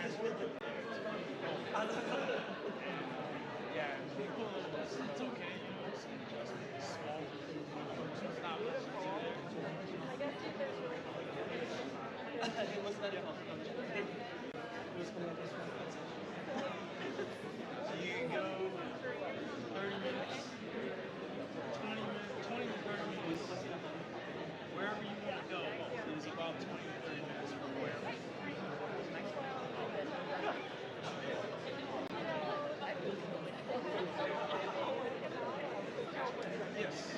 transfer. Yeah, it's okay, you know, it's an adjustment. It's small. So it's not much to do there. I guess if there's really It was not your house. It was coming up this one. So you can go 30 minutes, 20 minutes, 20 to 30 minutes. Wherever you want to go is about 20 to 30 minutes from wherever. Yes.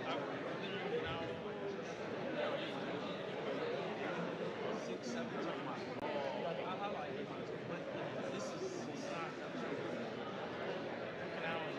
I've been now 6, 7 times. I like it, but this is it's not an hour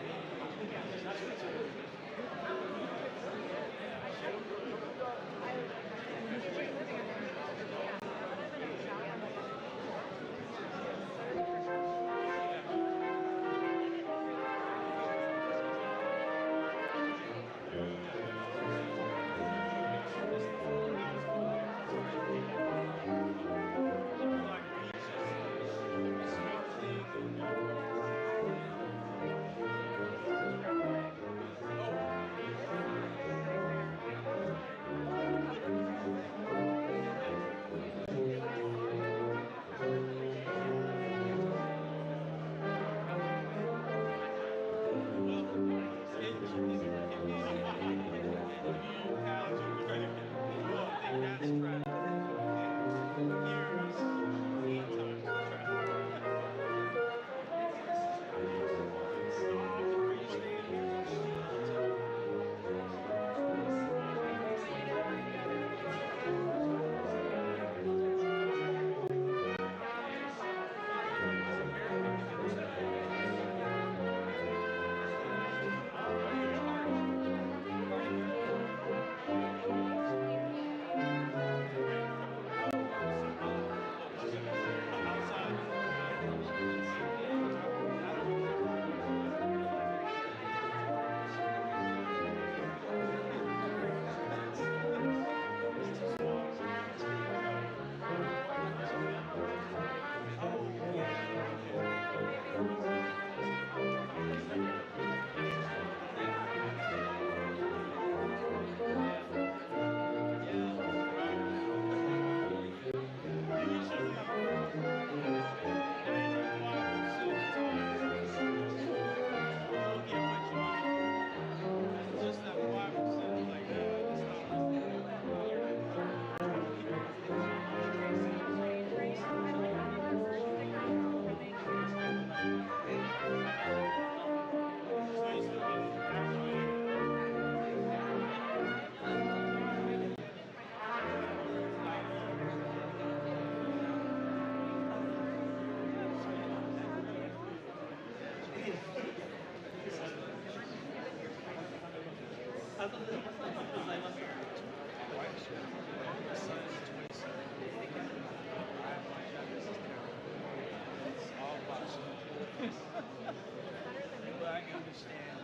But I can understand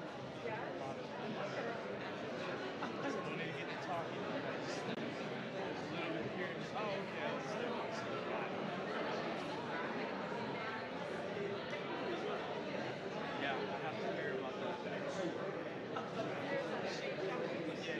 a lot of when they get to talking, it's a little bit here. Oh, okay, let's do it. Yeah, I have to hear about that. Yeah,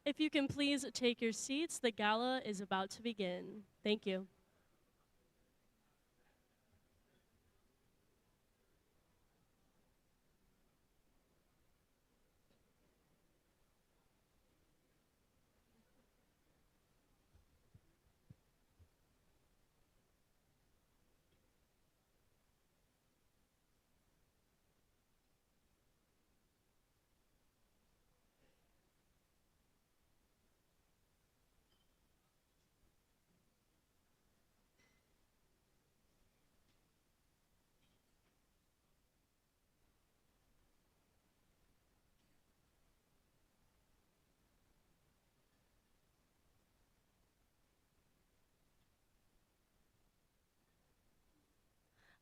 If you can please take your seats, the gala is about to begin. Thank you.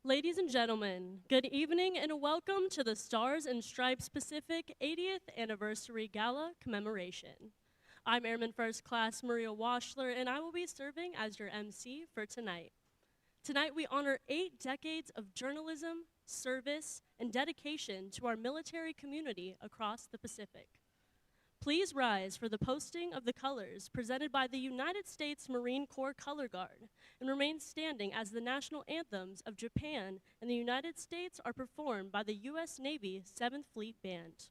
Ladies and gentlemen, good evening and welcome to the Stars and Stripes Pacific 80th Anniversary Gala Commemoration. I'm Airman First Class Maria Washler, and I will be serving as your MC for tonight. Tonight, we honor 8 decades of journalism, service, and dedication to our military community across the Pacific. Please rise for the posting of the colors presented by the United States Marine Corps Color Guard and remain standing as the national anthems of Japan and the United States are performed by the U.S. Navy 7th Fleet Band.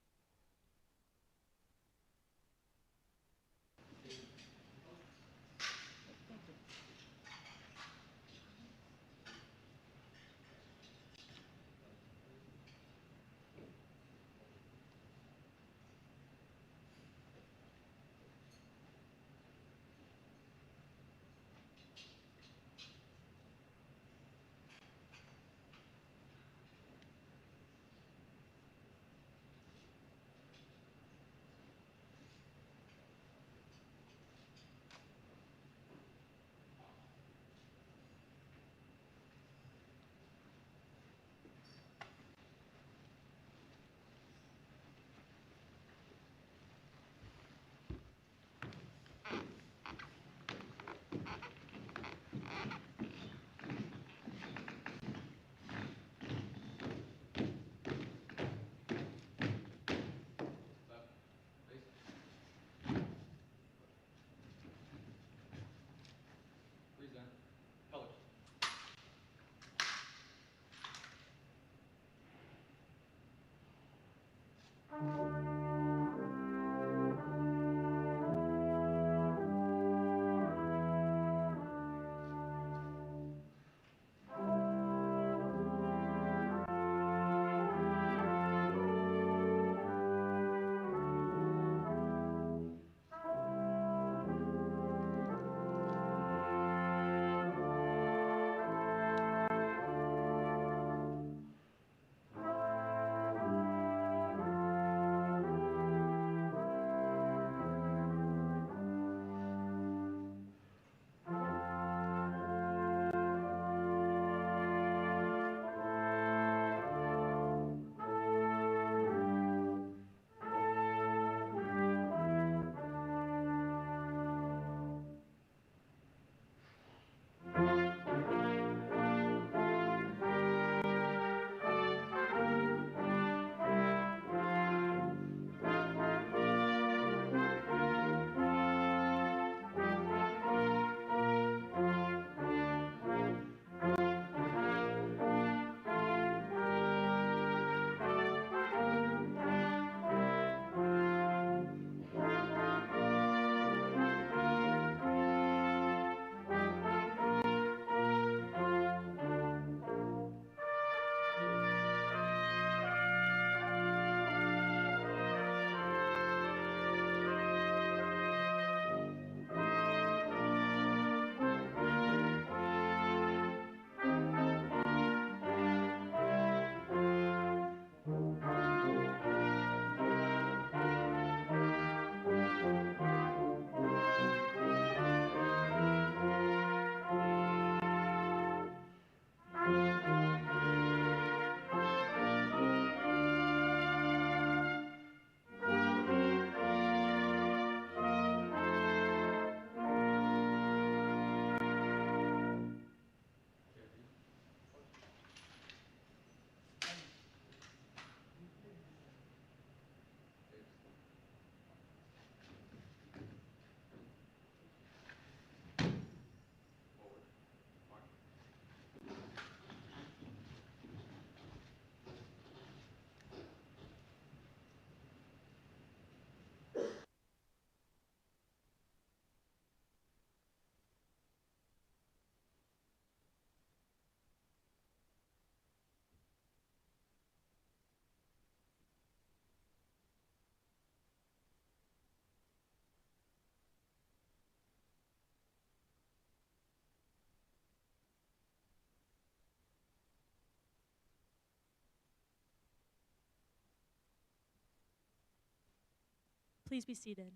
Please be seated.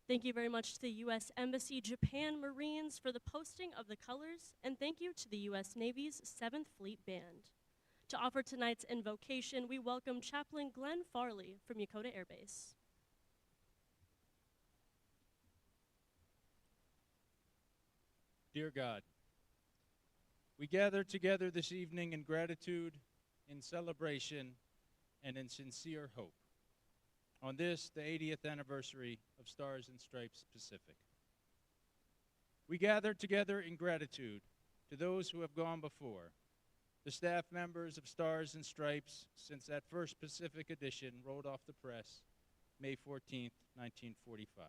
Thank you very much to the U.S. Embassy Japan Marines for the posting of the colors, and thank you to the U.S. Navy's 7th Fleet Band. To offer tonight's invocation, we welcome Chaplain Glenn Farley from Yokota Air Base. Dear God, we gather together this evening in gratitude, in celebration, and in sincere hope on this, the 80th anniversary of Stars and Stripes Pacific. We gather together in gratitude to those who have gone before, the staff members of Stars and Stripes since that first Pacific edition rolled off the press May 14th, 1945,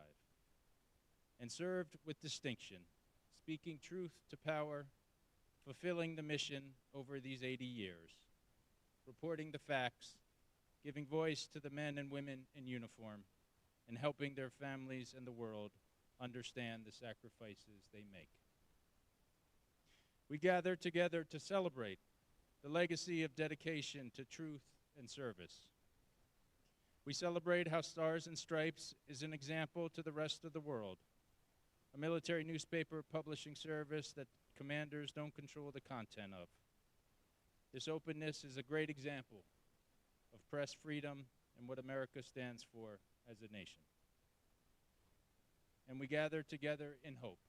and served with distinction, speaking truth to power, fulfilling the mission over these 80 years, reporting the facts, giving voice to the men and women in uniform, and helping their families and the world understand the sacrifices they make. We gather together to celebrate the legacy of dedication to truth and service. We celebrate how Stars and Stripes is an example to the rest of the world, a military newspaper publishing service that commanders don't control the content of. This openness is a great example of press freedom and what America stands for as a nation. And we gather together in hope.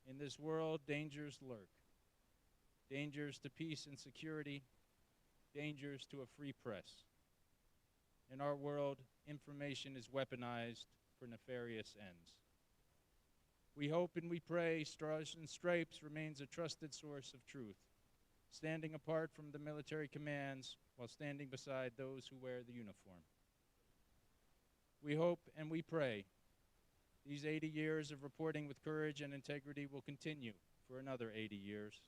In this world, dangers lurk. Dangers to peace and security, dangers to a free press. In our world, information is weaponized for nefarious ends. We hope and we pray Stars and Stripes remains a trusted source of truth, standing apart from the military commands while standing beside those who wear the uniform. We hope and we pray these 80 years of reporting with courage and integrity will continue for another 80 years.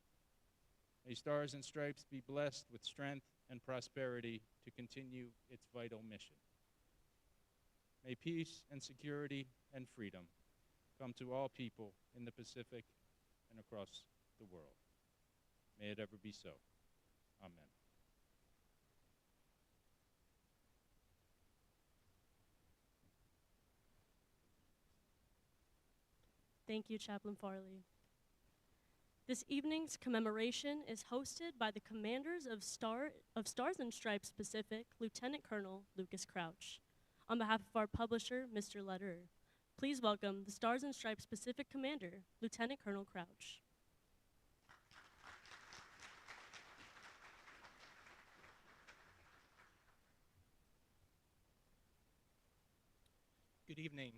May Stars and Stripes be blessed with strength and prosperity to continue its vital mission. May peace and security and freedom come to all people in the Pacific and across the world. May it ever be so. Amen. Thank you, Chaplain Farley. This evening's commemoration is hosted by the commanders of Stars and Stripes Pacific, Lieutenant Colonel Lucas Crouch. On behalf of our publisher, Mr. Lederer, please welcome the Stars and Stripes Pacific Commander, Lieutenant Colonel Crouch. Good evening.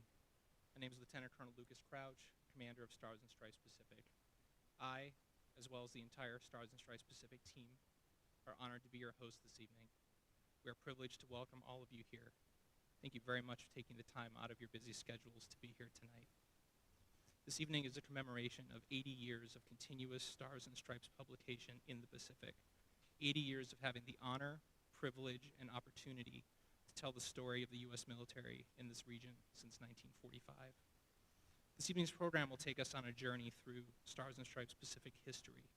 My name is Lieutenant Colonel Lucas Crouch, Commander of Stars and Stripes Pacific. I, as well as the entire Stars and Stripes Pacific team, are honored to be your host this evening. We are privileged to welcome all of you here. Thank you very much for taking the time out of your busy schedules to be here tonight. This evening is a commemoration of 80 years of continuous Stars and Stripes publication in the Pacific. 80 years of having the honor, privilege, and opportunity to tell the story of the U.S. military in this region since 1945. This evening's program will take us on a journey through Stars and Stripes Pacific history.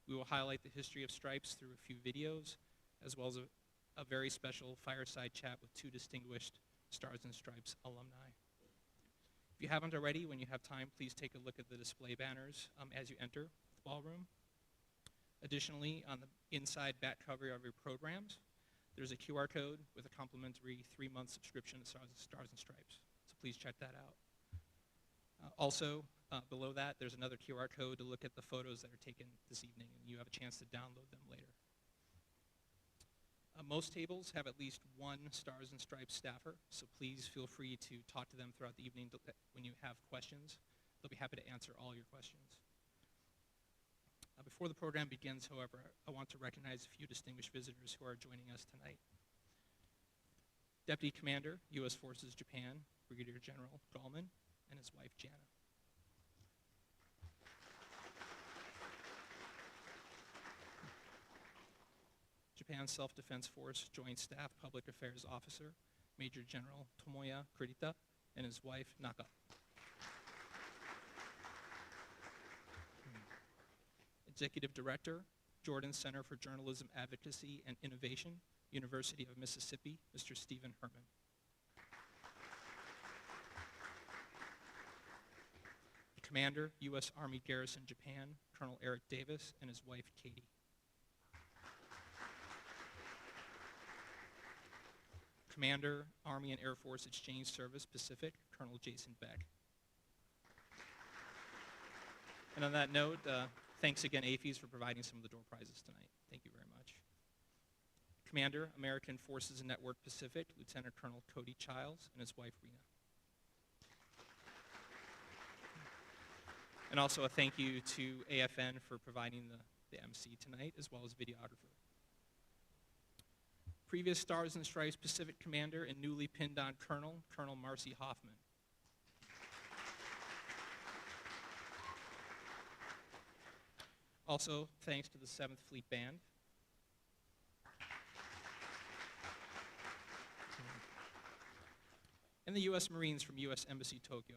We will highlight the history of Stripes through a few videos, as well as a very special fireside chat with two distinguished Stars and Stripes alumni. If you haven't already, when you have time, please take a look at the display banners as you enter the ballroom. Additionally, on the inside back cover of your programs, there's a QR code with a complimentary 3-month subscription to Stars and Stripes. So please check that out. Also, below that, there's another QR code to look at the photos that are taken this evening, and you have a chance to download them later. Most tables have at least one Stars and Stripes staffer, so please feel free to talk to them throughout the evening when you have questions. They'll be happy to answer all your questions. Before the program begins, however, I want to recognize a few distinguished visitors who are joining us tonight. Deputy Commander, U.S. Forces Japan, Brigadier General Gallman, and his wife, Jana. Japan Self-Defense Force Joint Staff Public Affairs Officer, Major General Tomoya Kurita, and his wife, Naka. Executive Director, Jordan Center for Journalism Advocacy and Innovation, University of Mississippi, Mr. Stephen Herman. Commander, U.S. Army Garrison, Japan, Colonel Eric Davis, and his wife, Katie. Commander, Army and Air Force Exchange Service, Pacific, Colonel Jason Beck. And on that note, thanks again, AAFES, for providing some of the door prizes tonight. Thank you very much. Commander, American Forces Network Pacific, Lieutenant Colonel Cody Childs, and his wife, Rena. And also a thank you to AFN for providing the MC tonight, as well as videographer. Previous Stars and Stripes Pacific Commander and newly pinned on Colonel, Colonel Marcy Hoffman. Also, thanks to the 7th Fleet Band. And the U.S. Marines from U.S. Embassy, Tokyo.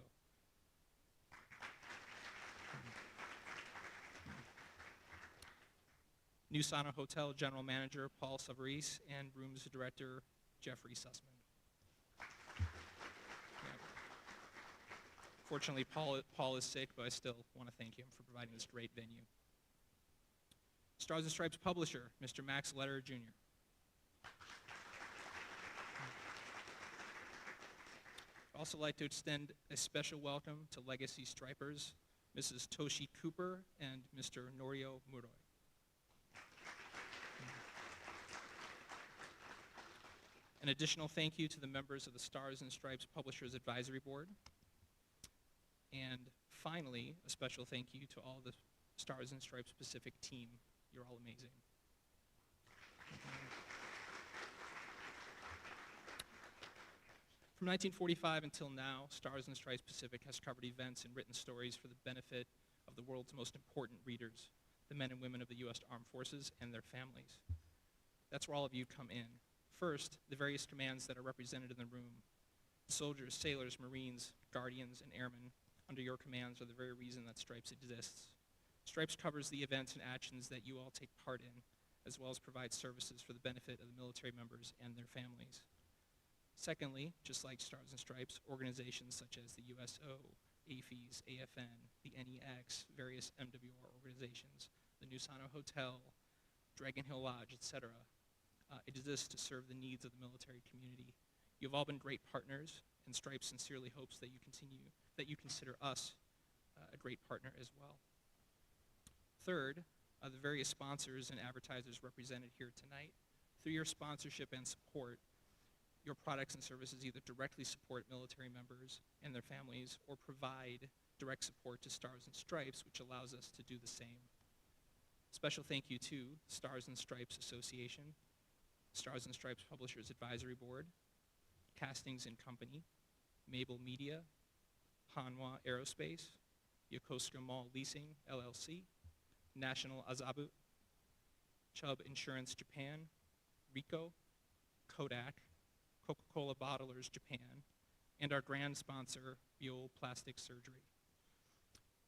New Sana Hotel General Manager Paul Savarese and Rooms Director Jeffrey Sussman. Yeah. Fortunately, Paul is sick, but I still want to thank him for providing this great venue. Stars and Stripes publisher, Mr. Max Lederer Jr. I'd also like to extend a special welcome to Legacy Stripers, Mrs. Toshi Cooper and Mr. Norio Muroi. An additional thank you to the members of the Stars and Stripes Publishers Advisory Board. And finally, a special thank you to all the Stars and Stripes Pacific team. You're all amazing. From 1945 until now, Stars and Stripes Pacific has covered events and written stories for the benefit of the world's most important readers, the men and women of the U.S. Armed Forces and their families. That's where all of you come in. First, the various commands that are represented in the room. Soldiers, sailors, Marines, Guardians, and Airmen under your commands are the very reason that Stripes exists. Stripes covers the events and actions that you all take part in, as well as provides services for the benefit of the military members and their families. Secondly, just like Stars and Stripes, organizations such as the USO, AAFES, AFN, the NEX, various MWR organizations, the New Sana Hotel, Dragon Hill Lodge, etc., exists to serve the needs of the military community. You've all been great partners, and Stripes sincerely hopes that you consider us a great partner as well. Third, the various sponsors and advertisers represented here tonight. Through your sponsorship and support, your products and services either directly support military members and their families or provide direct support to Stars and Stripes, which allows us to do the same. Special thank you to Stars and Stripes Association, Stars and Stripes Publishers Advisory Board, Castings and Company, Mabel Media, Hanwha Aerospace, Yokosuka Mall Leasing, LLC, National Azabu, Chubb Insurance Japan, Ricoh, Kodak, Coca-Cola Bottlers Japan, and our grand sponsor, Buell Plastic Surgery.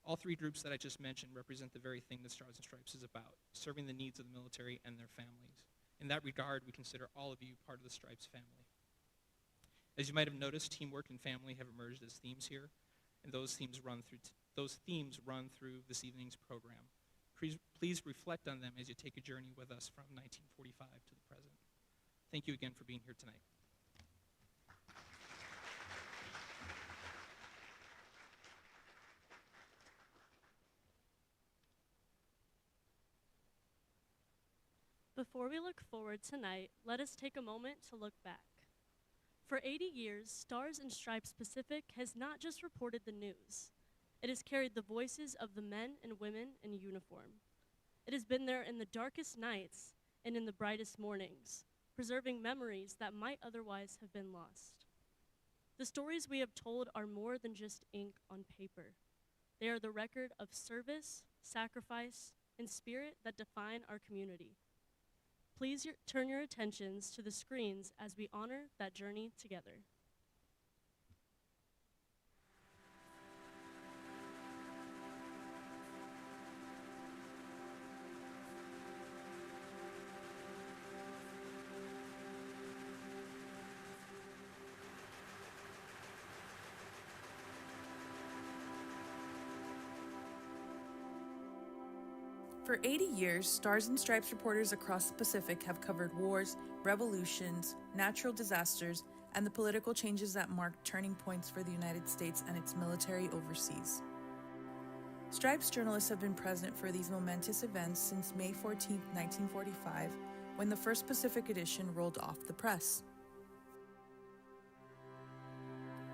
All three groups that I just mentioned represent the very thing that Stars and Stripes is about, serving the needs of the military and their families. In that regard, we consider all of you part of the Stripes family. As you might have noticed, teamwork and family have emerged as themes here, and those themes run through this evening's program. Please reflect on them as you take a journey with us from 1945 to the present. Thank you again for being here tonight. Before we look forward tonight, let us take a moment to look back. For 80 years, Stars and Stripes Pacific has not just reported the news. It has carried the voices of the men and women in uniform. It has been there in the darkest nights and in the brightest mornings, preserving memories that might otherwise have been lost. The stories we have told are more than just ink on paper. They are the record of service, sacrifice, and spirit that define our community. Please turn your attentions to the screens as we honor that journey together. For 80 years, Stars and Stripes reporters across the Pacific have covered wars, revolutions, natural disasters, and the political changes that marked turning points for the United States and its military overseas. Stripes journalists have been present for these momentous events since May 14, 1945, when the first Pacific edition rolled off the press.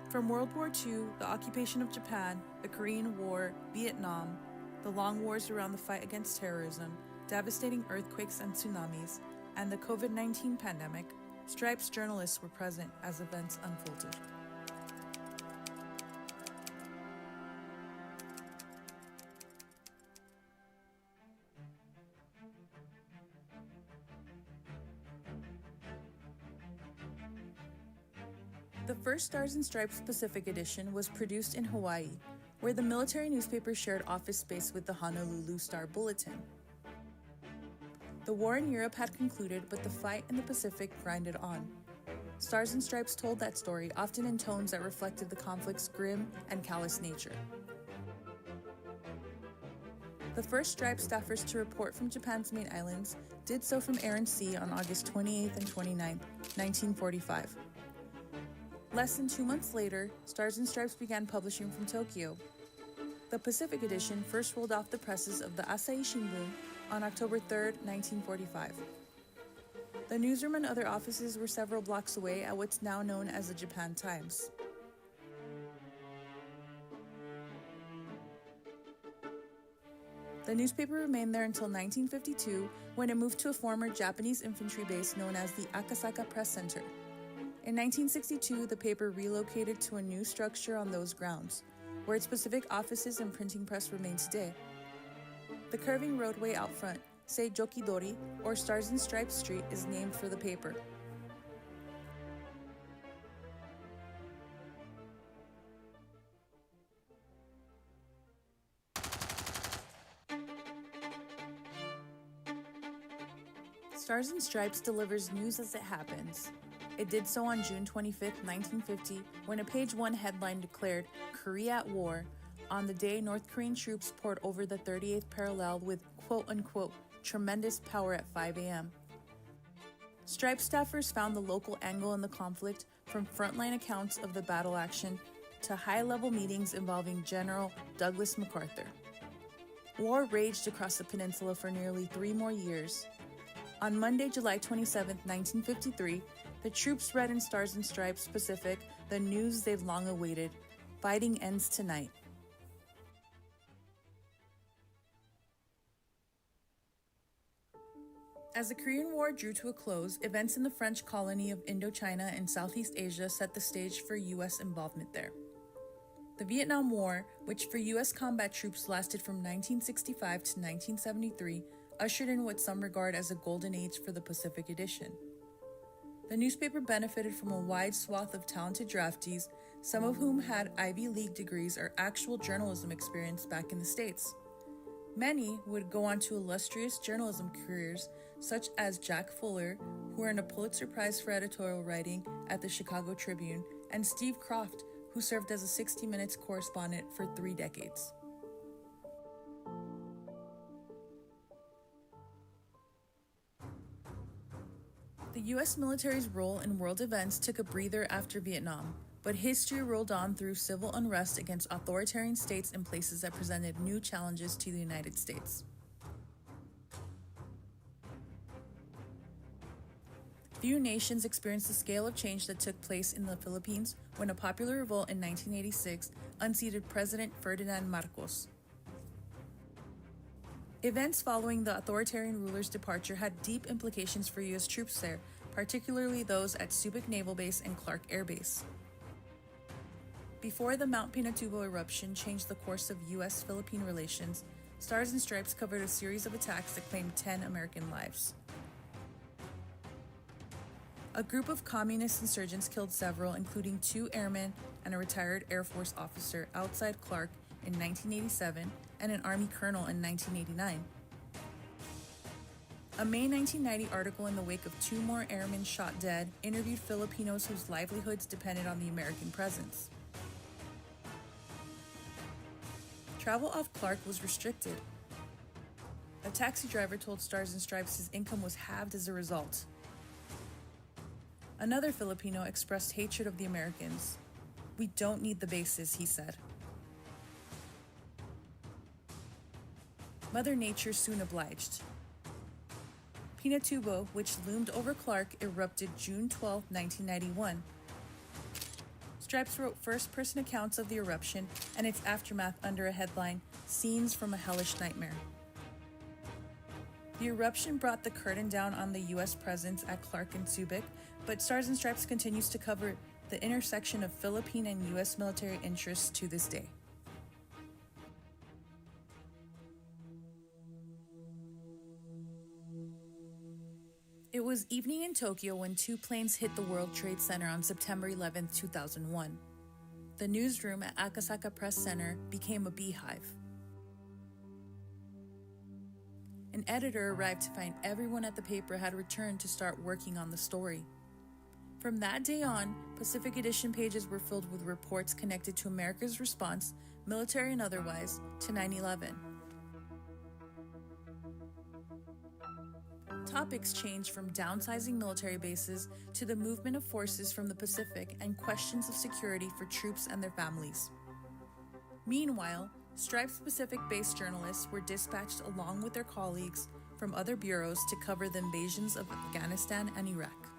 From World War II, the occupation of Japan, the Korean War, Vietnam, the long wars around the fight against terrorism, devastating earthquakes and tsunamis, and the COVID-19 pandemic, Stripes journalists were present as events unfolded. The first Stars and Stripes Pacific edition was produced in Hawaii, where the military newspaper shared office space with the Honolulu Star Bulletin. The war in Europe had concluded, but the fight in the Pacific grinded on. Stars and Stripes told that story, often in tones that reflected the conflict's grim and callous nature. The first Stripes staffers to report from Japan's main islands did so from Aran Sea on August 28 and 29, 1945. Less than 2 months later, Stars and Stripes began publishing from Tokyo. The Pacific edition first rolled off the presses of the Asahi Shimbun on October 3, 1945. The newsroom and other offices were several blocks away at what's now known as the Japan Times. The newspaper remained there until 1952, when it moved to a former Japanese infantry base known as the Akasaka Press Center. In 1962, the paper relocated to a new structure on those grounds, where its specific offices and printing press remain today. The curving roadway out front, Seijokidori, or Stars and Stripes Street, is named for the paper. Stars and Stripes delivers news as it happens. It did so on June 25, 1950, when a page 1 headline declared, "Korea at War," on the day North Korean troops poured over the 38th parallel with quote-unquote tremendous power at 5 a.m. Stripes staffers found the local angle in the conflict, from frontline accounts of the battle action to high-level meetings involving General Douglas MacArthur. War raged across the peninsula for nearly 3 more years. On Monday, July 27, 1953, the troops read in Stars and Stripes Pacific the news they've long awaited: fighting ends tonight. As the Korean War drew to a close, events in the French colony of Indochina in Southeast Asia set the stage for U.S. involvement there. The Vietnam War, which for U.S. combat troops lasted from 1965 to 1973, ushered in what some regard as a golden age for the Pacific edition. The newspaper benefited from a wide swath of talented draftees, some of whom had Ivy League degrees or actual journalism experience back in the States. Many would go on to illustrious journalism careers, such as Jack Fuller, who earned a Pulitzer Prize for editorial writing at the Chicago Tribune, and Steve Kroft, who served as a 60 Minutes correspondent for 3 decades. The U.S. military's role in world events took a breather after Vietnam, but history rolled on through civil unrest against authoritarian states in places that presented new challenges to the United States. Few nations experienced the scale of change that took place in the Philippines when a popular revolt in 1986 unseated President Ferdinand Marcos. Events following the authoritarian ruler's departure had deep implications for U.S. troops there, particularly those at Subic Naval Base and Clark Air Base. Before the Mount Pinatubo eruption changed the course of U.S.-Philippine relations, Stars and Stripes covered a series of attacks that claimed 10 American lives. A group of communist insurgents killed several, including 2 airmen and a retired Air Force officer outside Clark in 1987 and an Army colonel in 1989. A May 1990 article in the wake of 2 more airmen shot dead interviewed Filipinos whose livelihoods depended on the American presence. Travel off Clark was restricted. A taxi driver told Stars and Stripes his income was halved as a result. Another Filipino expressed hatred of the Americans. "We don't need the bases," he said. Mother Nature soon obliged. Pinatubo, which loomed over Clark, erupted June 12, 1991. Stripes wrote first-person accounts of the eruption and its aftermath under a headline, "Scenes from a Hellish Nightmare." The eruption brought the curtain down on the U.S. presence at Clark and Subic, but Stars and Stripes continues to cover the intersection of Philippine and U.S. military interests to this day. It was evening in Tokyo when two planes hit the World Trade Center on September 11, 2001. The newsroom at Akasaka Press Center became a beehive. An editor arrived to find everyone at the paper had returned to start working on the story. From that day on, Pacific Edition pages were filled with reports connected to America's response, military and otherwise, to 9/11. Topics changed from downsizing military bases to the movement of forces from the Pacific and questions of security for troops and their families. Meanwhile, Stripes Pacific-based journalists were dispatched along with their colleagues from other bureaus to cover the invasions of Afghanistan and Iraq.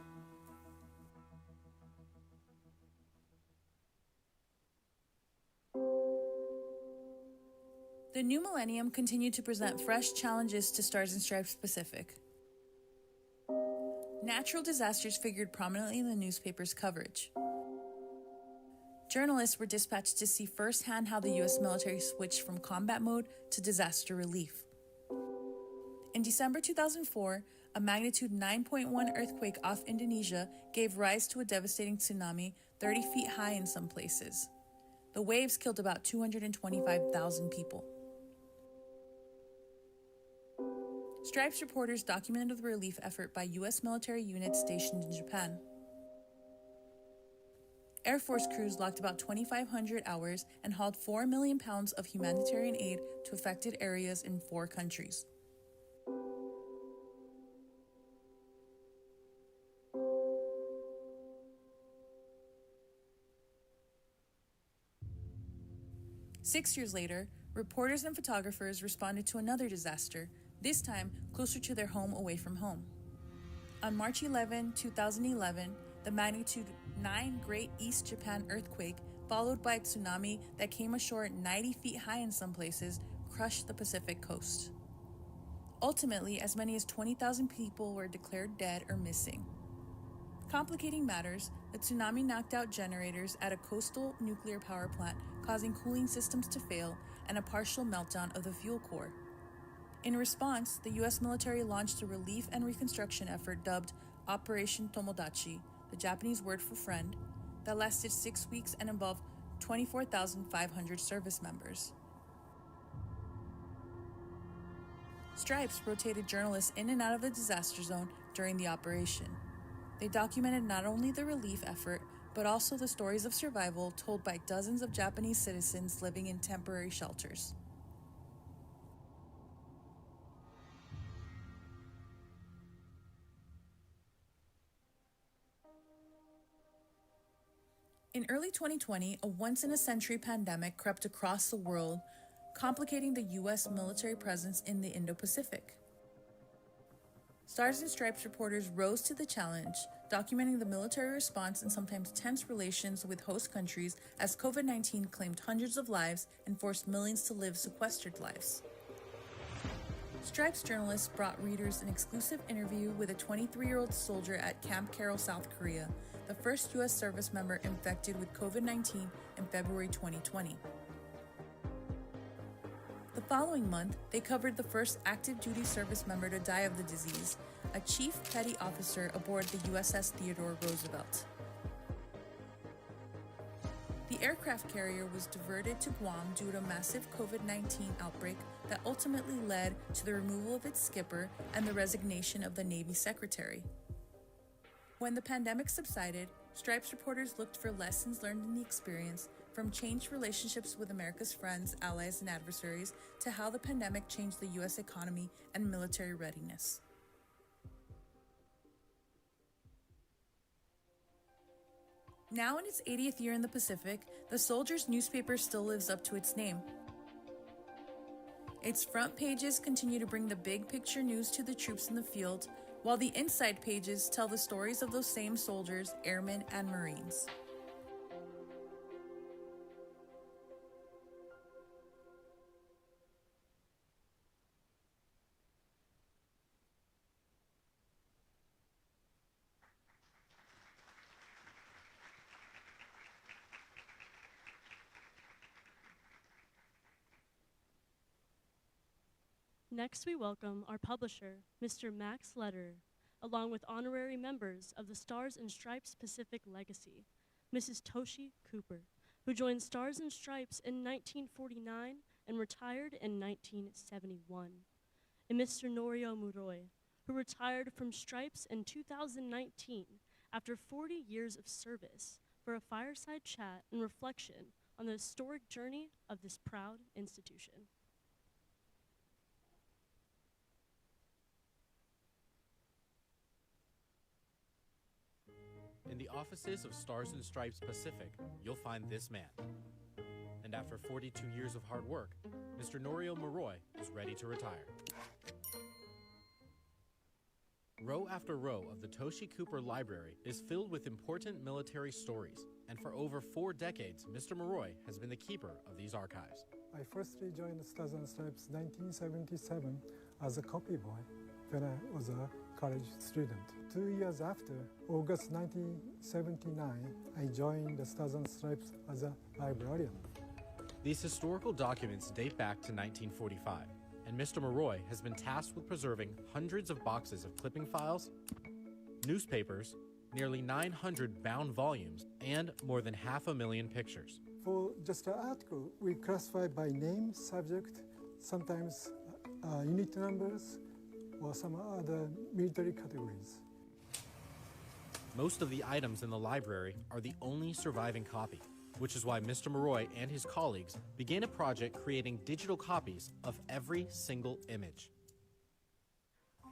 The new millennium continued to present fresh challenges to Stars and Stripes Pacific. Natural disasters figured prominently in the newspaper's coverage. Journalists were dispatched to see firsthand how the U.S. military switched from combat mode to disaster relief. In December 2004, a magnitude 9.1 earthquake off Indonesia gave rise to a devastating tsunami 30 feet high in some places. The waves killed about 225,000 people. Stripes reporters documented the relief effort by U.S. military units stationed in Japan. Air Force crews logged about 2,500 hours and hauled 4 million pounds of humanitarian aid to affected areas in 4 countries. Six years later, reporters and photographers responded to another disaster, this time closer to their home away from home. On March 11, 2011, the magnitude 9 Great East Japan earthquake, followed by a tsunami that came ashore 90 feet high in some places, crushed the Pacific coast. Ultimately, as many as 20,000 people were declared dead or missing. Complicating matters, the tsunami knocked out generators at a coastal nuclear power plant, causing cooling systems to fail and a partial meltdown of the fuel core. In response, the U.S. military launched a relief and reconstruction effort dubbed Operation Tomodachi, the Japanese word for friend, that lasted 6 weeks and involved 24,500 service members. Stripes rotated journalists in and out of the disaster zone during the operation. They documented not only the relief effort, but also the stories of survival told by dozens of Japanese citizens living in temporary shelters. In early 2020, a once-in-a-century pandemic crept across the world, complicating the U.S. military presence in the Indo-Pacific. Stars and Stripes reporters rose to the challenge, documenting the military response and sometimes tense relations with host countries as COVID-19 claimed hundreds of lives and forced millions to live sequestered lives. Stripes journalists brought readers an exclusive interview with a 23-year-old soldier at Camp Carroll, South Korea, the first U.S. service member infected with COVID-19 in February 2020. The following month, they covered the first active duty service member to die of the disease, a chief petty officer aboard the USS Theodore Roosevelt. The aircraft carrier was diverted to Guam due to a massive COVID-19 outbreak that ultimately led to the removal of its skipper and the resignation of the Navy secretary. When the pandemic subsided, Stripes reporters looked for lessons learned in the experience, from changed relationships with America's friends, allies, and adversaries, to how the pandemic changed the U.S. economy and military readiness. Now in its 80th year in the Pacific, the Soldier's newspaper still lives up to its name. Its front pages continue to bring the big picture news to the troops in the field, while the inside pages tell the stories of those same soldiers, airmen, and Marines. Next, we welcome our publisher, Mr. Max Lederer, along with honorary members of the Stars and Stripes Pacific Legacy, Mrs. Toshi Cooper, who joined Stars and Stripes in 1949 and retired in 1971, and Mr. Norio Muroi, who retired from Stripes in 2019 after 40 years of service, for a fireside chat and reflection on the historic journey of this proud institution. In the offices of Stars and Stripes Pacific, you'll find this man. And after 42 years of hard work, Mr. Norio Muroi is ready to retire. Row after row of the Toshi Cooper Library is filled with important military stories, and for over 4 decades, Mr. Muroi has been the keeper of these archives. I firstly joined the Stars and Stripes 1977 as a copy boy when I was a college student. 2 years after, August 1979, I joined the Stars and Stripes as a librarian. These historical documents date back to 1945, and Mr. Muroi has been tasked with preserving hundreds of boxes of clipping files, newspapers, nearly 900 bound volumes, and more than 500,000 pictures. For just an article, we classify by name, subject, sometimes unit numbers, or some other military categories. Most of the items in the library are the only surviving copy, which is why Mr. Muroi and his colleagues began a project creating digital copies of every single image.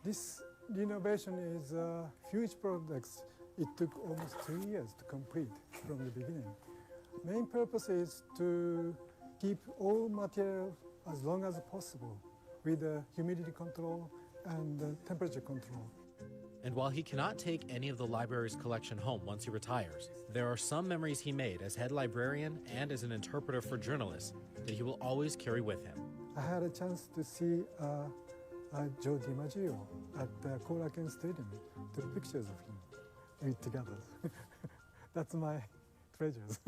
This renovation is a huge project. It took almost 3 years to complete from the beginning. Main purpose is to keep all material as long as possible with humidity control and temperature control. And while he cannot take any of the library's collection home once he retires, there are some memories he made as head librarian and as an interpreter for journalists that he will always carry with him. I had a chance to see Joe DiMaggio at the Korakuen Stadium, took pictures of him. We together. That's my treasures.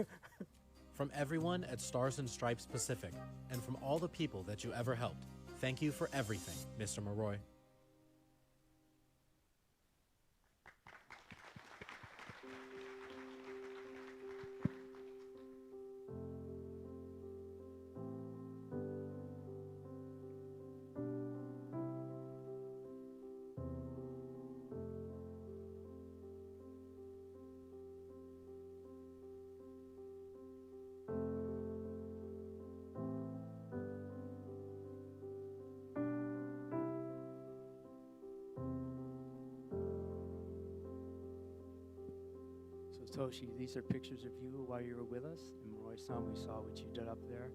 From everyone at Stars and Stripes Pacific, and from all the people that you ever helped, thank you for everything, Mr. Muroi. Toshi, these are pictures of you while you were with us. And Muroi-san, we saw what you did up there.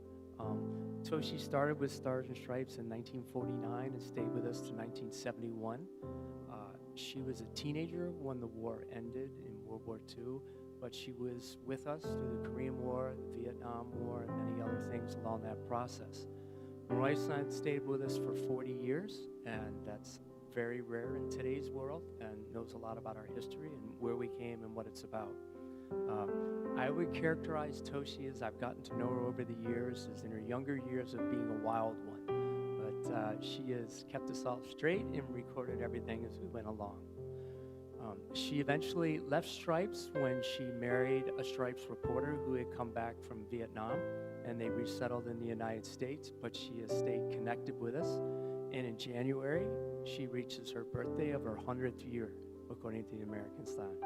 Toshi started with Stars and Stripes in 1949 and stayed with us to 1971. She was a teenager when the war ended in World War II, but she was with us through the Korean War, the Vietnam War, and many other things along that process. Muroi-san stayed with us for 40 years, and that's very rare in today's world, and knows a lot about our history and where we came and what it's about. I would characterize Toshi, as I've gotten to know her over the years, as in her younger years of being a wild one. But she has kept us all straight and recorded everything as we went along. She eventually left Stripes when she married a Stripes reporter who had come back from Vietnam, and they resettled in the United States, but she has stayed connected with us. And in January, she reaches her birthday of her 100th year. according to the American style.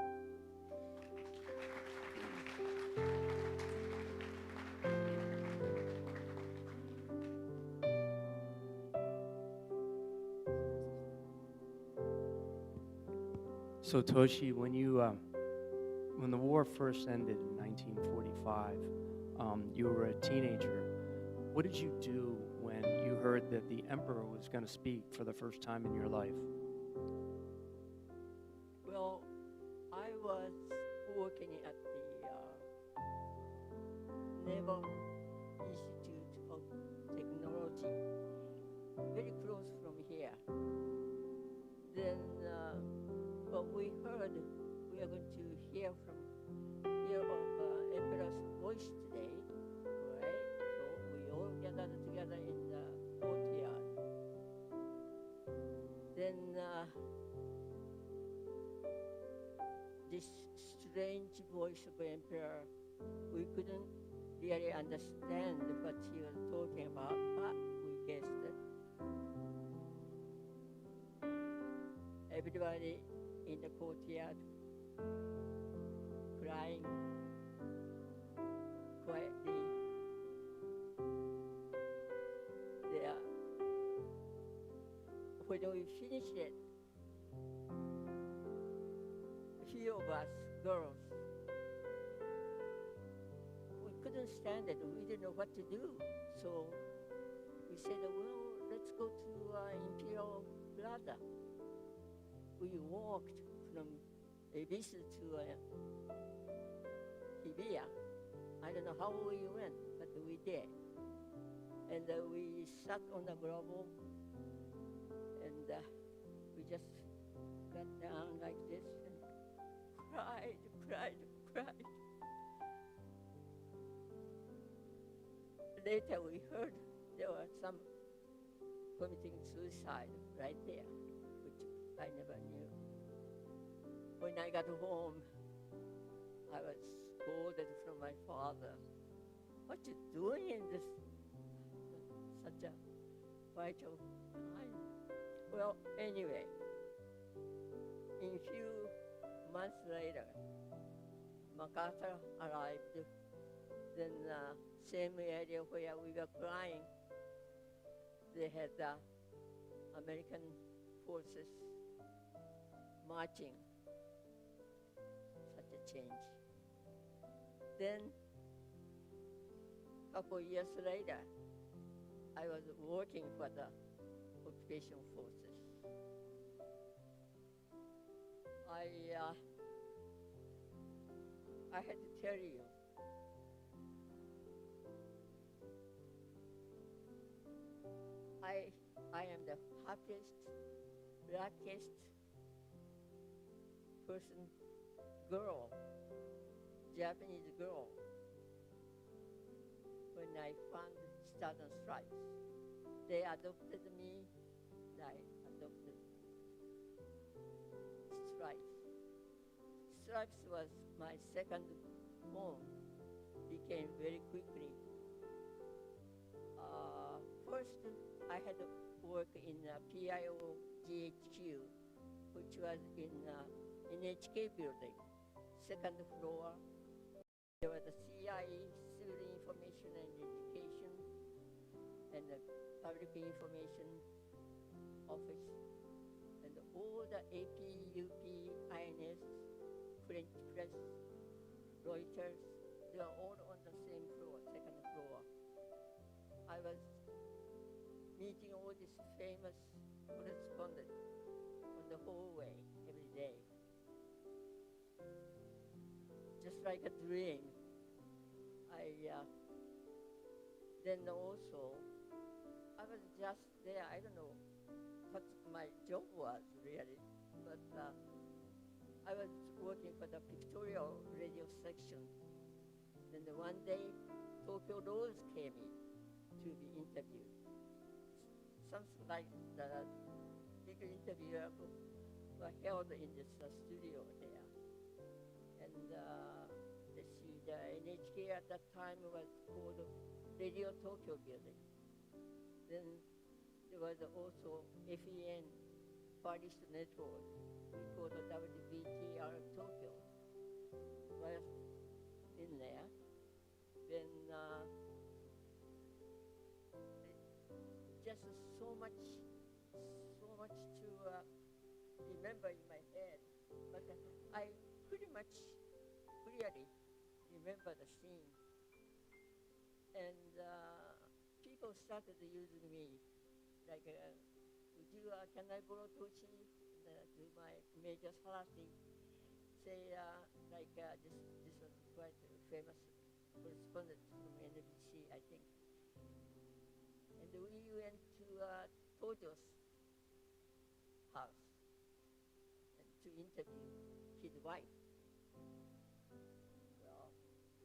So Toshi, when the war first ended in 1945, you were a teenager. What did you do when you heard that the emperor was going to speak for the first time in your life? Well, I was working at the Naval Institute of Technology, very close from here. Then what we heard, we are going to hear of Emperor's voice today, right? So we all gathered together in the courtyard. Then this strange voice of Emperor, we couldn't really understand what he was talking about, but we guessed it. Everybody in the courtyard crying quietly there. When we finished it, a few of us girls, we couldn't stand it. We didn't know what to do. So we said, well, let's go to Imperial Plaza. We walked from Ibiza to Hibiya. I don't know how we went, but we did. And we sat on the gravel, and we just got down like this and cried. Later we heard there were some committing suicide right there, which I never knew. When I got home, I was scolded from my father. What you doing in this such a vital time? Well, anyway, in a few months later, MacArthur arrived. Then same area where we were crying, they had American forces marching. Such a change. Then, a couple of years later, I was working for the occupation forces. I had to tell you, I am the happiest, blackest person, girl, Japanese girl, when I found Stars and Stripes. They adopted me, and I adopted Stripes. Stripes was my second home, became very quickly. First, I had to work in PIO GHQ, which was in NHK building, second floor. There was the CIE, Civil Information and Education, and the Public Information Office, and all the AP, UP, INS, French Press, Reuters, they are all on the same floor, second floor. I was meeting all these famous correspondents on the hallway every day. Just like a dream. Then also, I was just there, I don't know what my job was really, but I was working for the pictorial radio section. Then one day, Tokyo Rose came in to be interviewed. Something like the big interview were held in this studio there. And let's see, the NHK at that time was called Radio Tokyo Building. Then there was also FEN, Far East Network, we call the WBTR Tokyo, was in there. Then just so much to remember in my head. But I pretty much clearly remember the scene. And people started using me, like, can I borrow Tochi? To my Major Sarati, say, this was quite a famous correspondent from NBC, I think. And we went to Tojo's house and to interview his wife. Well,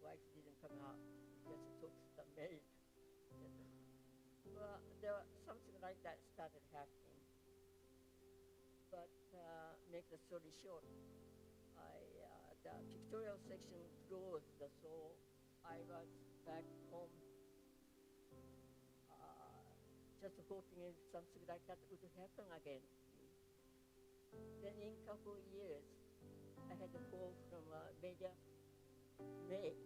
wife didn't come out, just talked to the maid. Well, there was something like that started happening. But make the story short, the pictorial section closed, so I was back home just hoping something like that would happen again. Then in a couple of years, I had a call from Major May.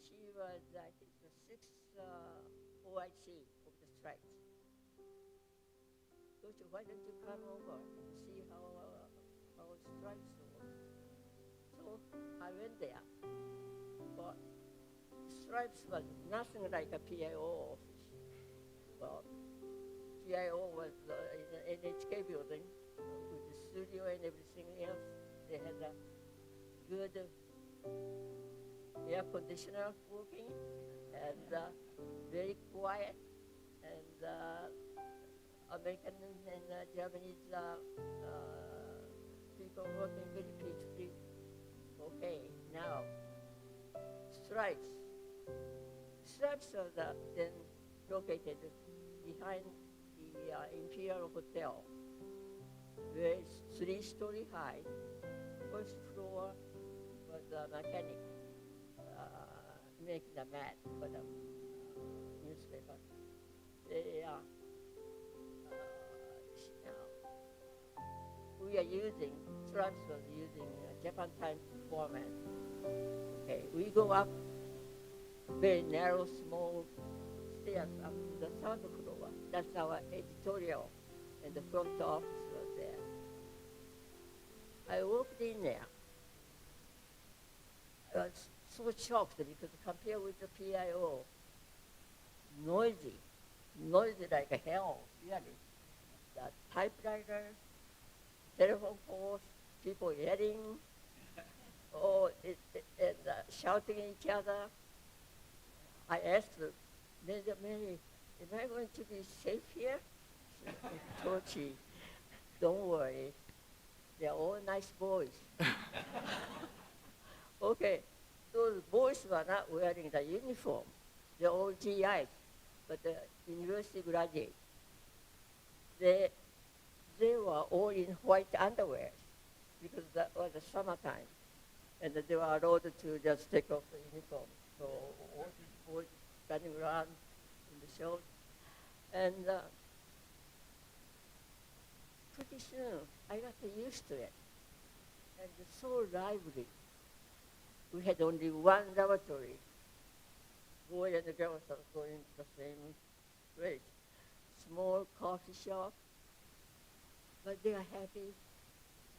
She was, I think, the 6th OIC of the strikes. Toshi, why don't you come over and see how strikes were? So I went there. But stripes was nothing like a PIO office. Well, PIO was in the NHK building with the studio and everything else. They had a good air conditioner working and very quiet, and American and Japanese people working very peacefully. Okay, now stripes. Stripes are then located behind the Imperial Hotel, where it's 3-story high. First floor was a mechanic making a mat for the newspaper. We are using, Stripes was using Japan Times format. Okay, we go up very narrow, small stairs up to the 3rd floor. That's our editorial, and the front office was there. I walked in there. I was so shocked because compared with the PIO, noisy like hell, really. The typewriter, telephone calls, people yelling, and shouting at each other. I asked her, Major Mary, am I going to be safe here? She said, Tochi, don't worry. They're all nice boys. Okay, those boys were not wearing the uniform. They're all GIs, but the university graduates. They were all in white underwear because that was the summertime. And they were allowed to just take off the uniform. So all running around in the show. And pretty soon, I got used to it. And it's so lively. We had only one lavatory. Boy and the girls are going to the same place. Small coffee shop. But they are happy.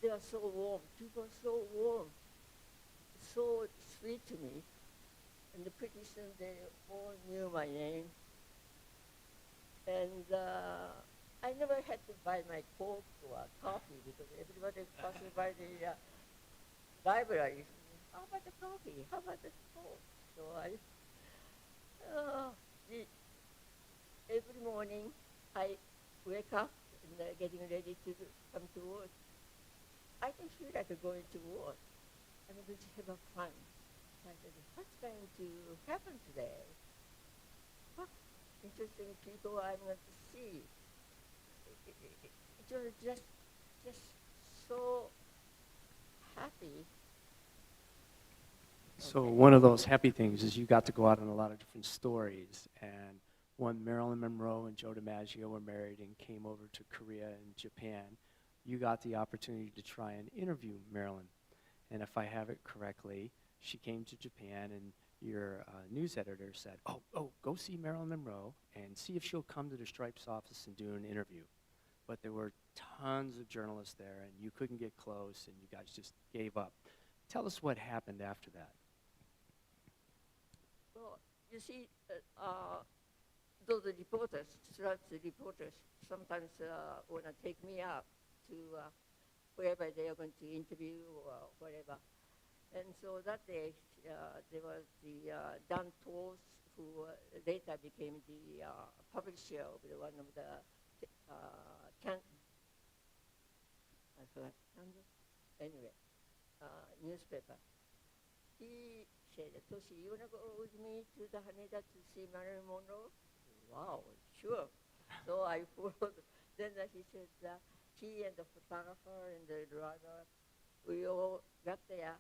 They are so warm. People are so warm. So sweet to me. And pretty soon they all knew my name. And I never had to buy my Coke or coffee because everybody passing by the library. How about the coffee? How about the Coke? So every morning I wake up and getting ready to come to work. I can feel like going to work. I'm going to have fun. I said, what's going to happen today? What interesting people I'm going to see. It was just so happy. So one of those happy things is you got to go out on a lot of different stories. And one, Marilyn Monroe and Joe DiMaggio were married and came over to Korea and Japan. you got the opportunity to try and interview Marilyn. And if I have it correctly, she came to Japan and your news editor said, go see Marilyn Monroe and see if she'll come to the Stripes office and do an interview. But there were tons of journalists there, and you couldn't get close, and you guys just gave up. Tell us what happened after that. Well, you see, those reporters, Stripes reporters, sometimes want to take me up to wherever they are going to interview or whatever. And so that day, there was the Dan Toles, who later became the publisher of one of the newspaper. He said, Toshi, you want to go with me to the Haneda to see Marilyn Monroe? Wow, sure. So I followed. Then he said, he and the photographer and the driver, we all got there.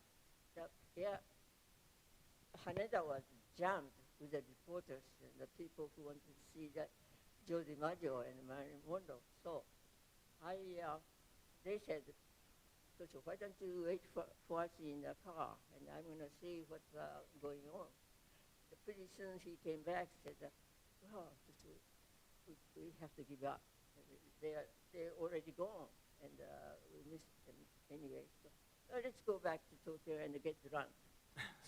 Haneda was jammed with the reporters and the people who wanted to see that Joe DiMaggio and Marilyn Monroe. So they said, so why don't you wait for us in the car, and I'm going to see what's going on. Pretty soon he came back and said, well, we have to give up. They're already gone, and we missed them anyway. So let's go back to Tokyo and get drunk.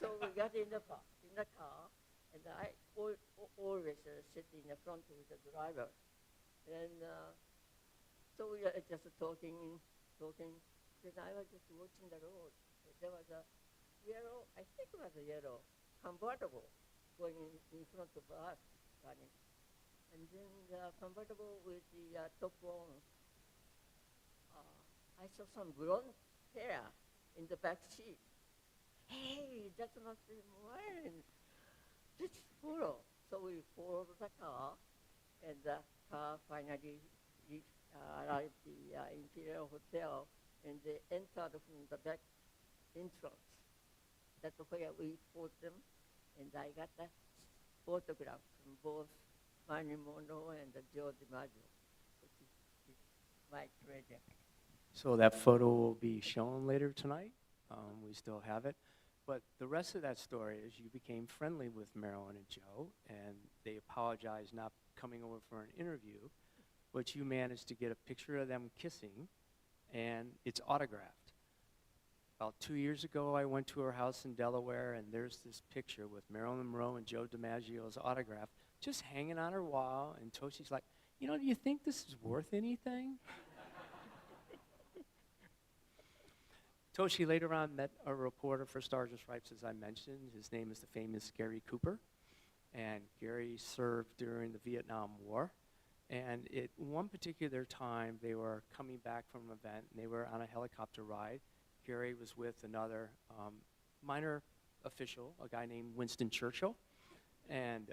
So we got in the car, and I always sit in the front with the driver. And so we were just talking. Then I was just watching the road. There was a yellow, I think it was a yellow, convertible going in front of us running. And then the convertible with the top on, I saw some blonde hair in the back seat. Hey, that must be mine. Let's follow. So we followed the car, and the car finally arrived at the Imperial Hotel, and they entered from the back entrance. That's where we fought them, and I got a photograph from both Marilyn Monroe and Joe DiMaggio, which is my treasure. So that photo will be shown later tonight. We still have it. But the rest of that story is you became friendly with Marilyn and Joe, and they apologized not coming over for an interview, but you managed to get a picture of them kissing, and it's autographed. About 2 years ago, I went to her house in Delaware, and there's this picture with Marilyn Monroe and Joe DiMaggio's autograph just hanging on her wall, and Toshi's like, do you think this is worth anything? Toshi later on met a reporter for Stars and Stripes, as I mentioned. His name is the famous Gary Cooper, and Gary served during the Vietnam War. And at one particular time, they were coming back from an event, and they were on a helicopter ride. Gary was with another minor official, a guy named Winston Churchill, and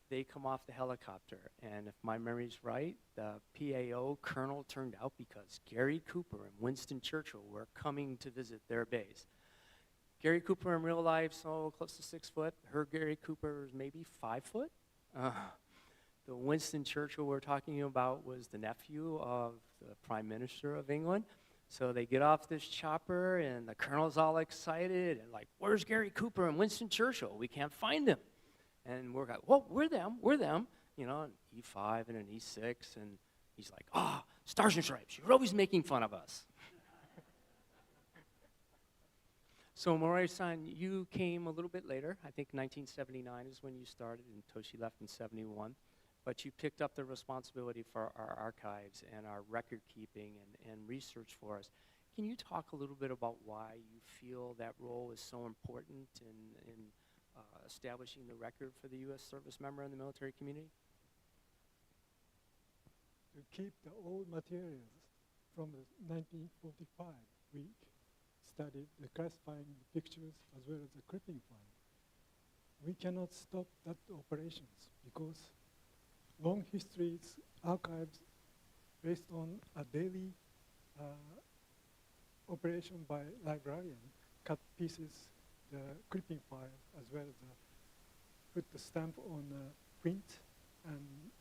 they come off the helicopter. And if my memory's right, the PAO colonel turned out because Gary Cooper and Winston Churchill were coming to visit their base. Gary Cooper in real life, so close to 6 foot. Her Gary Cooper is maybe 5 foot. The Winston Churchill we're talking about was the nephew of the Prime Minister of England. So they get off this chopper, and the colonel's all excited, and like, where's Gary Cooper and Winston Churchill? We can't find them. And we're like, well, we're them, an E5 and an E6, and he's like, Stars and Stripes, you're always making fun of us. So Moroi-san, you came a little bit later. I think 1979 is when you started, and Toshi left in 71. But you picked up the responsibility for our archives and our record keeping and research for us. Can you talk a little bit about why you feel that role is so important in establishing the record for the U.S. service member in the military community? To keep the old materials from the 1945, we studied the classifying the pictures as well as the clipping file. We cannot stop that operations because long histories archives based on a daily operation by librarian, cut pieces, the clipping file, as well as put the stamp on print and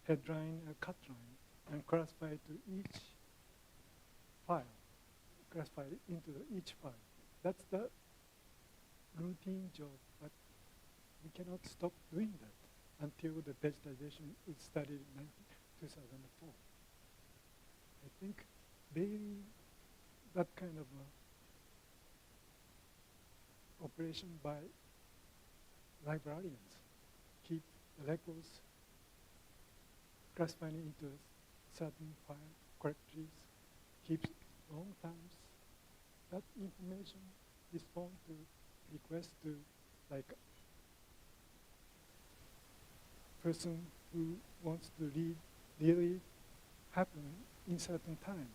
headline, cut line, and classify to each file, classify it into each file. That's the routine job, but we cannot stop doing that until the digitization is started in 2004. I think daily, that kind of operation by librarians keep the records, classifying into certain file correctly, keeps long times. That information respond to request to like person who wants to read really happen in certain time.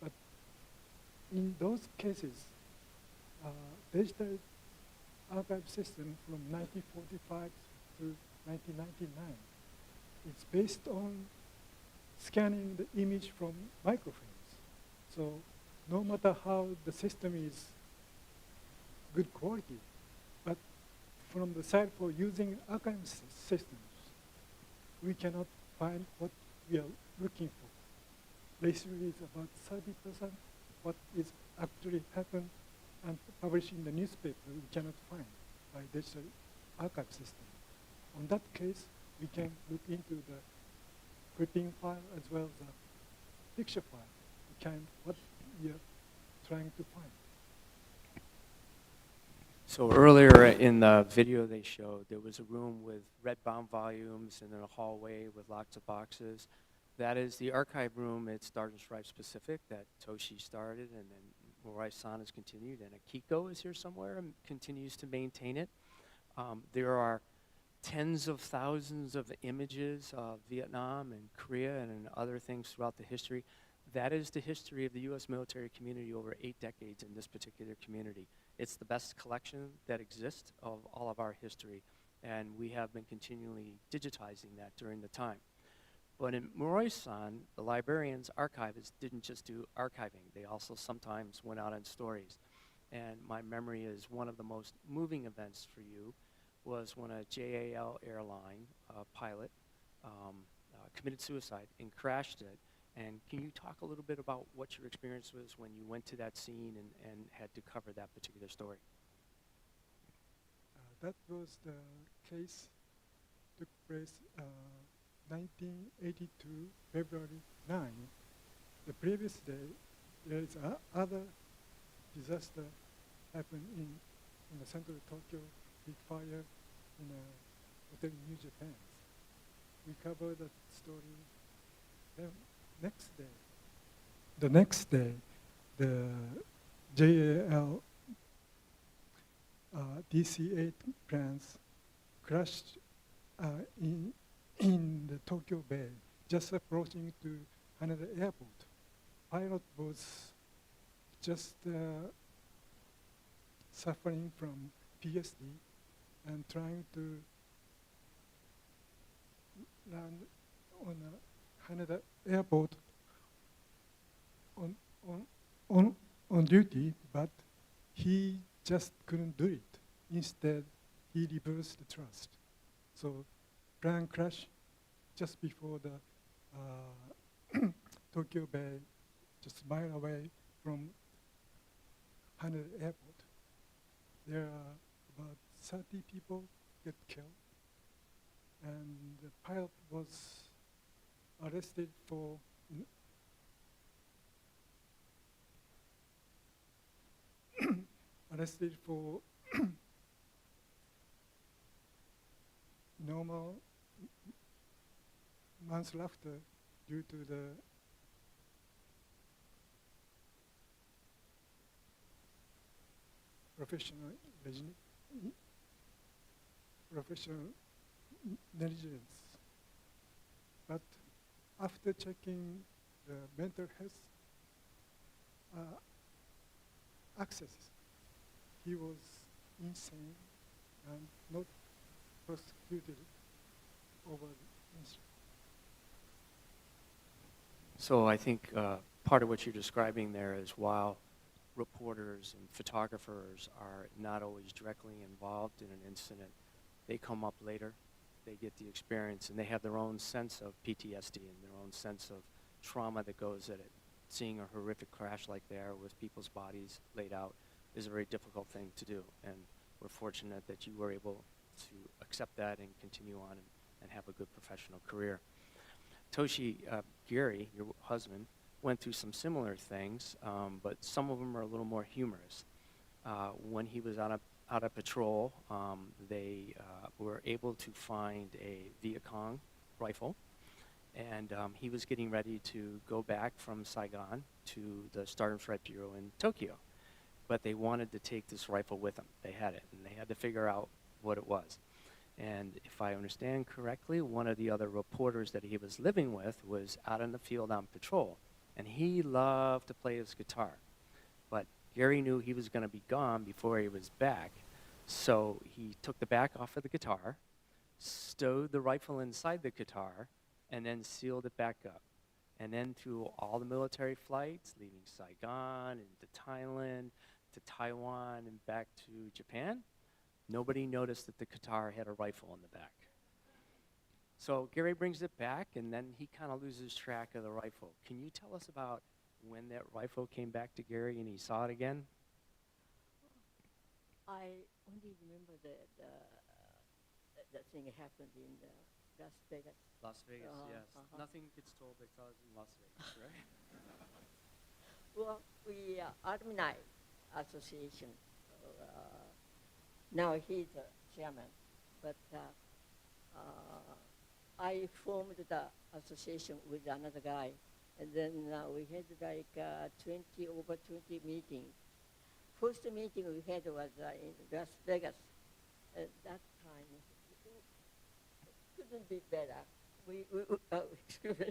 But in those cases, digital archive system from 1945 to 1999, it's based on scanning the image from microfilms. So no matter how the system is good quality, but from the side for using archive systems, we cannot find what we are looking for. Basically, it's about 30% what is actually happened and published in the newspaper we cannot find by digital archive system. On that case, we can look into the clipping file as well as the picture file, the kind what we are trying to find. So earlier in the video they showed, there was a room with red-bound volumes and then a hallway with lots of boxes. That is the archive room at Stars and Stripes Pacific that Toshi started, and then Moroi-san has continued, and Akiko is here somewhere and continues to maintain it. There are tens of thousands of images of Vietnam and Korea and other things throughout the history. That is the history of the U.S. military community over 8 decades in this particular community. It's the best collection that exists of all of our history, and we have been continually digitizing that during the time. But in Moroi-san, the librarians, archivists didn't just do archiving. They also sometimes went out on stories. And my memory is one of the most moving events for you was when a JAL airline pilot committed suicide and crashed it. And can you talk a little bit about what your experience was when you went to that scene and had to cover that particular story? That was the case took place 1982, February 9. The previous day, there is other disaster happened in the central Tokyo, big fire in a hotel in New Japan. We covered that story. Then the next day, the JAL DC-8 planes crashed in the Tokyo Bay, just approaching to another airport. Pilot was just suffering from PSD and trying to land on another airport on duty, but he just couldn't do it. Instead, he reversed the thrust. So plane crash just before the Tokyo Bay, just a mile away from Haneda Airport. There are about 30 people get killed, and the pilot was arrested for normal manslaughter due to the professional negligence. But after checking the mental health access, he was insane and not prosecuted over the incident. So I think part of what you're describing there is while reporters and photographers are not always directly involved in an incident, they come up later, they get the experience, and they have their own sense of PTSD and their own sense of trauma that goes seeing a horrific crash like there with people's bodies laid out is a very difficult thing to do. And we're fortunate that you were able to accept that and continue on and have a good professional career. Toshi, Gary, your husband, went through some similar things, but some of them are a little more humorous. When he was on a patrol, they were able to find a Viet Cong rifle, and he was getting ready to go back from Saigon to the Star and Stripe Bureau in Tokyo. But they wanted to take this rifle with them. They had it, and they had to figure out what it was. And if I understand correctly, one of the other reporters that he was living with was out in the field on patrol, and he loved to play his guitar. But Gary knew he was going to be gone before he was back, so he took the back off of the guitar, stowed the rifle inside the guitar, and then sealed it back up. And then through all the military flights, leaving Saigon, into Thailand, to Taiwan, and back to Japan, nobody noticed that the guitar had a rifle in the back. So Gary brings it back, and then he kind of loses track of the rifle. Can you tell us about when that rifle came back to Gary and he saw it again? I only remember the thing happened in Las Vegas. Las Vegas, yes. Uh-huh. Nothing gets told because in Las Vegas, right? Well, we alumni association. Now he's the chairman, but I formed the association with another guy, and then we had like over 20 meetings. First meeting we had was in Las Vegas. At that time, couldn't be better. Excuse me,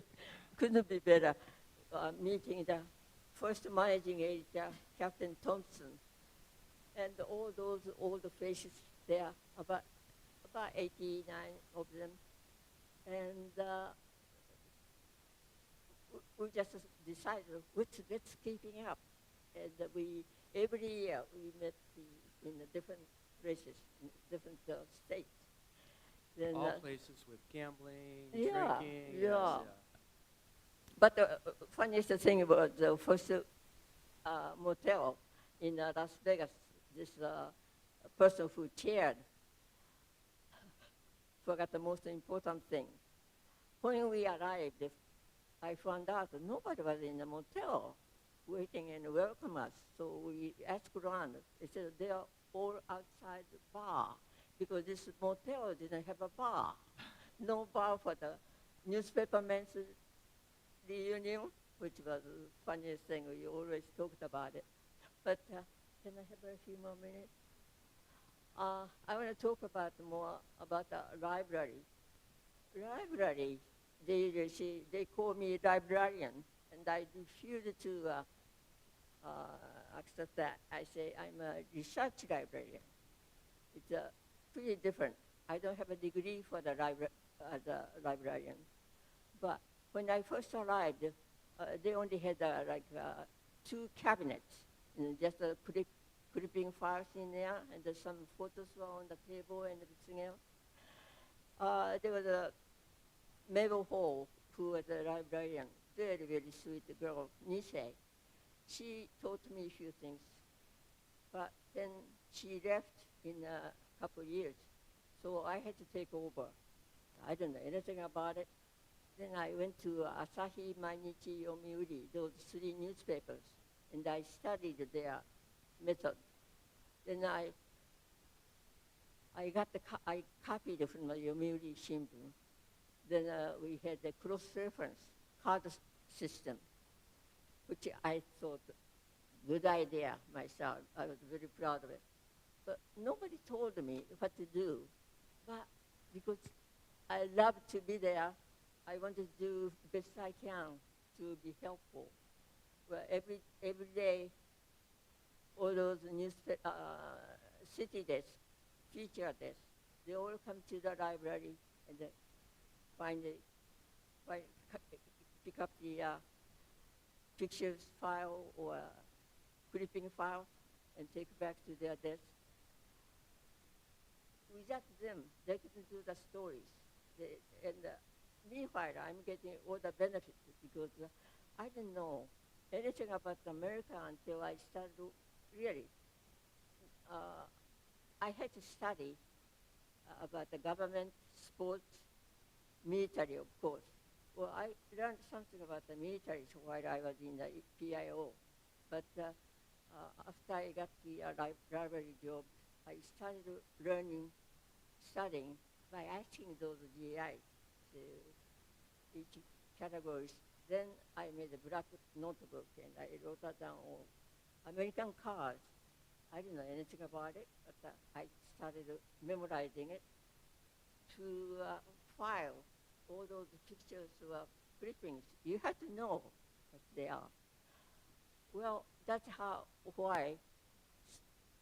couldn't be better. Meeting the first managing editor, Captain Thompson, and all those old faces there, about 89 of them, and we just decided let's keeping up, and every year we met in the different places, in different states. Then, all places with gambling, yeah, drinking. yeah. Yes, But the funniest thing was the first motel in Las Vegas. This person who chaired forgot the most important thing. When we arrived, I found out that nobody was in the motel waiting and welcome us. So we asked around. They said they are all outside the bar because this motel didn't have a bar. No bar for the newspapermen's reunion, which was the funniest thing. We always talked about it. But can I have a few more minutes? I want to talk more about the library. Library, they call me librarian, and I refuse to accept that. I say I'm a research librarian. It's pretty different. I don't have a degree for the as a librarian. But when I first arrived, they only had two cabinets, and just clipping files in there, and there's some photos were on the table and everything else. There was a Mabel Hall, who was a librarian, very, very sweet girl, Nisei. She taught me a few things, but then she left in a couple of years, so I had to take over. I don't know anything about it. Then I went to Asahi, Mainichi, Yomiuri, those three newspapers, and I studied their method. Then I copied from the Yomiuri Shimbun. Then we had the cross-reference card system, which I thought good idea myself. I was very proud of it. But nobody told me what to do. But because I love to be there, I want to do the best I can to be helpful. Well, every day, all those city desks, feature desks, they all come to the library and then pick up the pictures file or clipping file and take it back to their desk. Without them, they couldn't do the stories. Meanwhile, I'm getting all the benefits because I didn't know anything about America until I started really. I had to study about the government, sports, military, of course. Well, I learned something about the military while I was in the PIO. But after I got the library job, I started studying by asking those GIs each categories. Then I made a black notebook and I wrote that down all. American cars, I didn't know anything about it, but I started memorizing it to file all those pictures of clippings. You have to know what they are. Well, that's why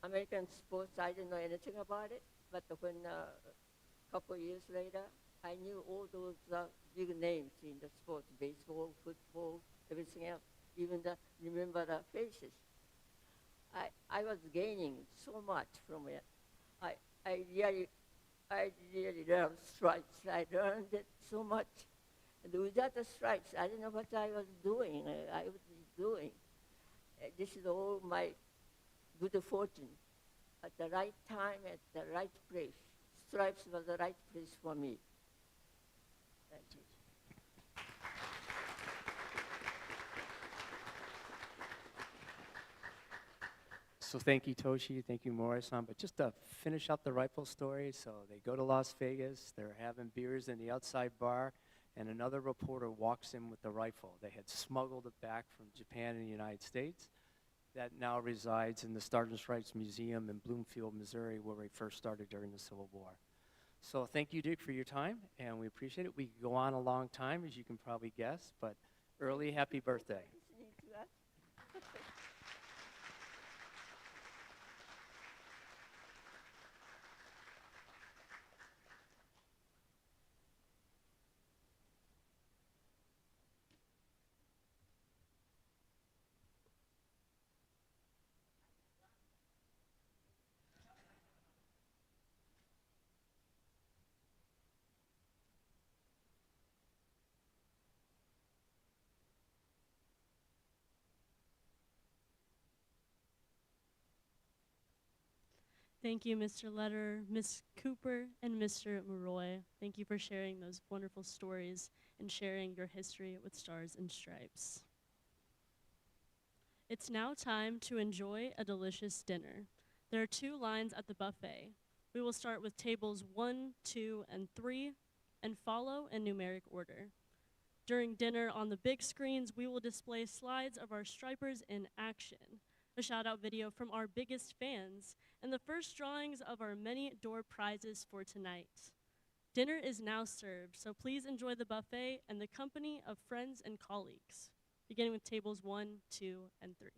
American sports, I didn't know anything about it, but when a couple years later, I knew all those big names in the sports, baseball, football, everything else, even remember the faces. I was gaining so much from it. I really learned stripes. I learned it so much. And without the stripes, I didn't know what I was doing. This is all my good fortune. At the right time, at the right place. Stripes was the right place for me. Thank you. So thank you, Toshi. Thank you, Mori-san. But just to finish up the rifle story, so they go to Las Vegas. They're having beers in the outside bar, and another reporter walks in with the rifle. They had smuggled it back from Japan and the United States. That now resides in the Stars and Stripes Museum in Bloomfield, Missouri, where we first started during the Civil War. So thank you, Dick, for your time, and we appreciate it. We could go on a long time, as you can probably guess, but early happy birthday. Listening to us. Thank you, Mr. Letter, Ms. Cooper, and Mr. Moroi. Thank you for sharing those wonderful stories and sharing your history with Stars and Stripes. It's now time to enjoy a delicious dinner. There are 2 lines at the buffet. We will start with tables 1, 2, and 3, and follow in numeric order. During dinner on the big screens, we will display slides of our stripers in action, a shout-out video from our biggest fans, and the first drawings of our many door prizes for tonight. Dinner is now served, so please enjoy the buffet and the company of friends and colleagues, beginning with tables 1, 2, and 3.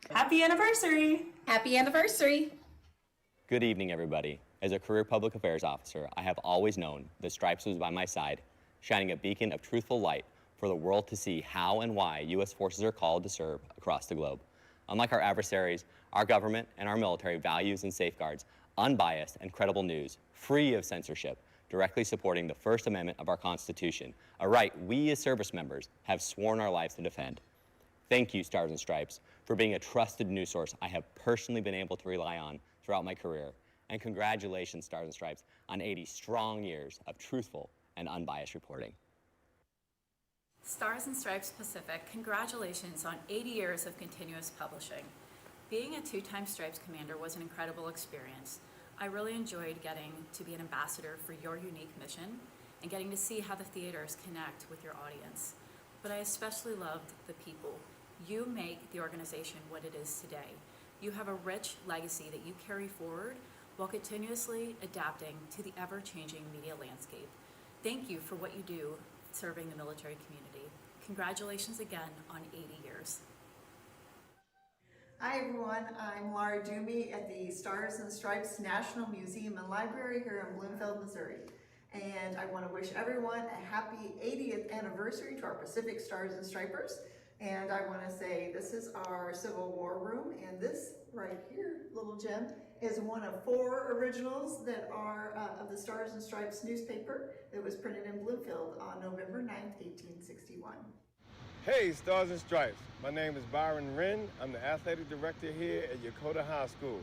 Happy anniversary! Happy anniversary! Good evening, everybody. As a career public affairs officer, I have always known that Stripes was by my side, shining a beacon of truthful light for the world to see how and why U.S. forces are called to serve across the globe. Unlike our adversaries, our government and our military values and safeguards unbiased and credible news, free of censorship, directly supporting the First Amendment of our Constitution, a right we as service members have sworn our lives to defend. Thank you, Stars and Stripes, for being a trusted news source I have personally been able to rely on throughout my career. And congratulations, Stars and Stripes, on 80 strong years of truthful and unbiased reporting. Stars and Stripes Pacific, congratulations on 80 years of continuous publishing. Being a two-time Stripes commander was an incredible experience. I really enjoyed getting to be an ambassador for your unique mission and getting to see how the theaters connect with your audience. But I especially loved the people. You make the organization what it is today. You have a rich legacy that you carry forward while continuously adapting to the ever-changing media landscape. Thank you for what you do serving the military community. Congratulations again on 80 years. Hi everyone, I'm Laura Doomey at the Stars and Stripes National Museum and Library here in Bloomfield, Missouri. And I want to wish everyone a happy 80th anniversary to our Pacific Stars and Stripers. And I want to say this is our Civil War room, and this right here, little gem, is one of 4 originals that are of the Stars and Stripes newspaper that was printed in Bloomfield on November 9th, 1861. Hey, Stars and Stripes. My name is Byron Wren. I'm the athletic director here at Yokota High School.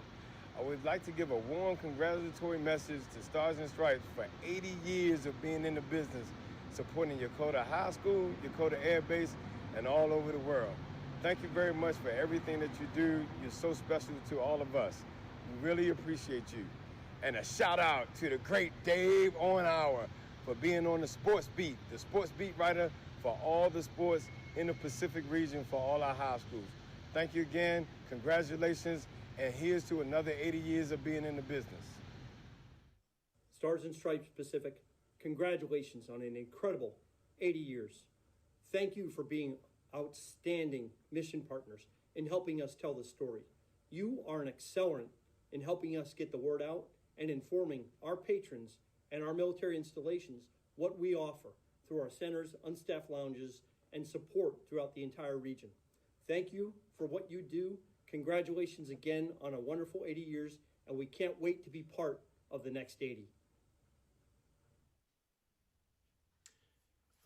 I would like to give a warm congratulatory message to Stars and Stripes for 80 years of being in the business, supporting Yokota High School, Yokota Air Base, and all over the world. Thank you very much for everything that you do. You're so special to all of us. We really appreciate you. And a shout out to the great Dave Owenhour for being on the sports beat writer for all the sports in the Pacific region for all our high schools. Thank you again, congratulations, and here's to another 80 years of being in the business. Stars and Stripes Pacific, congratulations on an incredible 80 years. Thank you for being outstanding mission partners in helping us tell the story. You are an accelerant in helping us get the word out and informing our patrons and our military installations what we offer through our centers, unstaffed lounges, and support throughout the entire region. Thank you for what you do. Congratulations again on a wonderful 80 years, and we can't wait to be part of the next 80.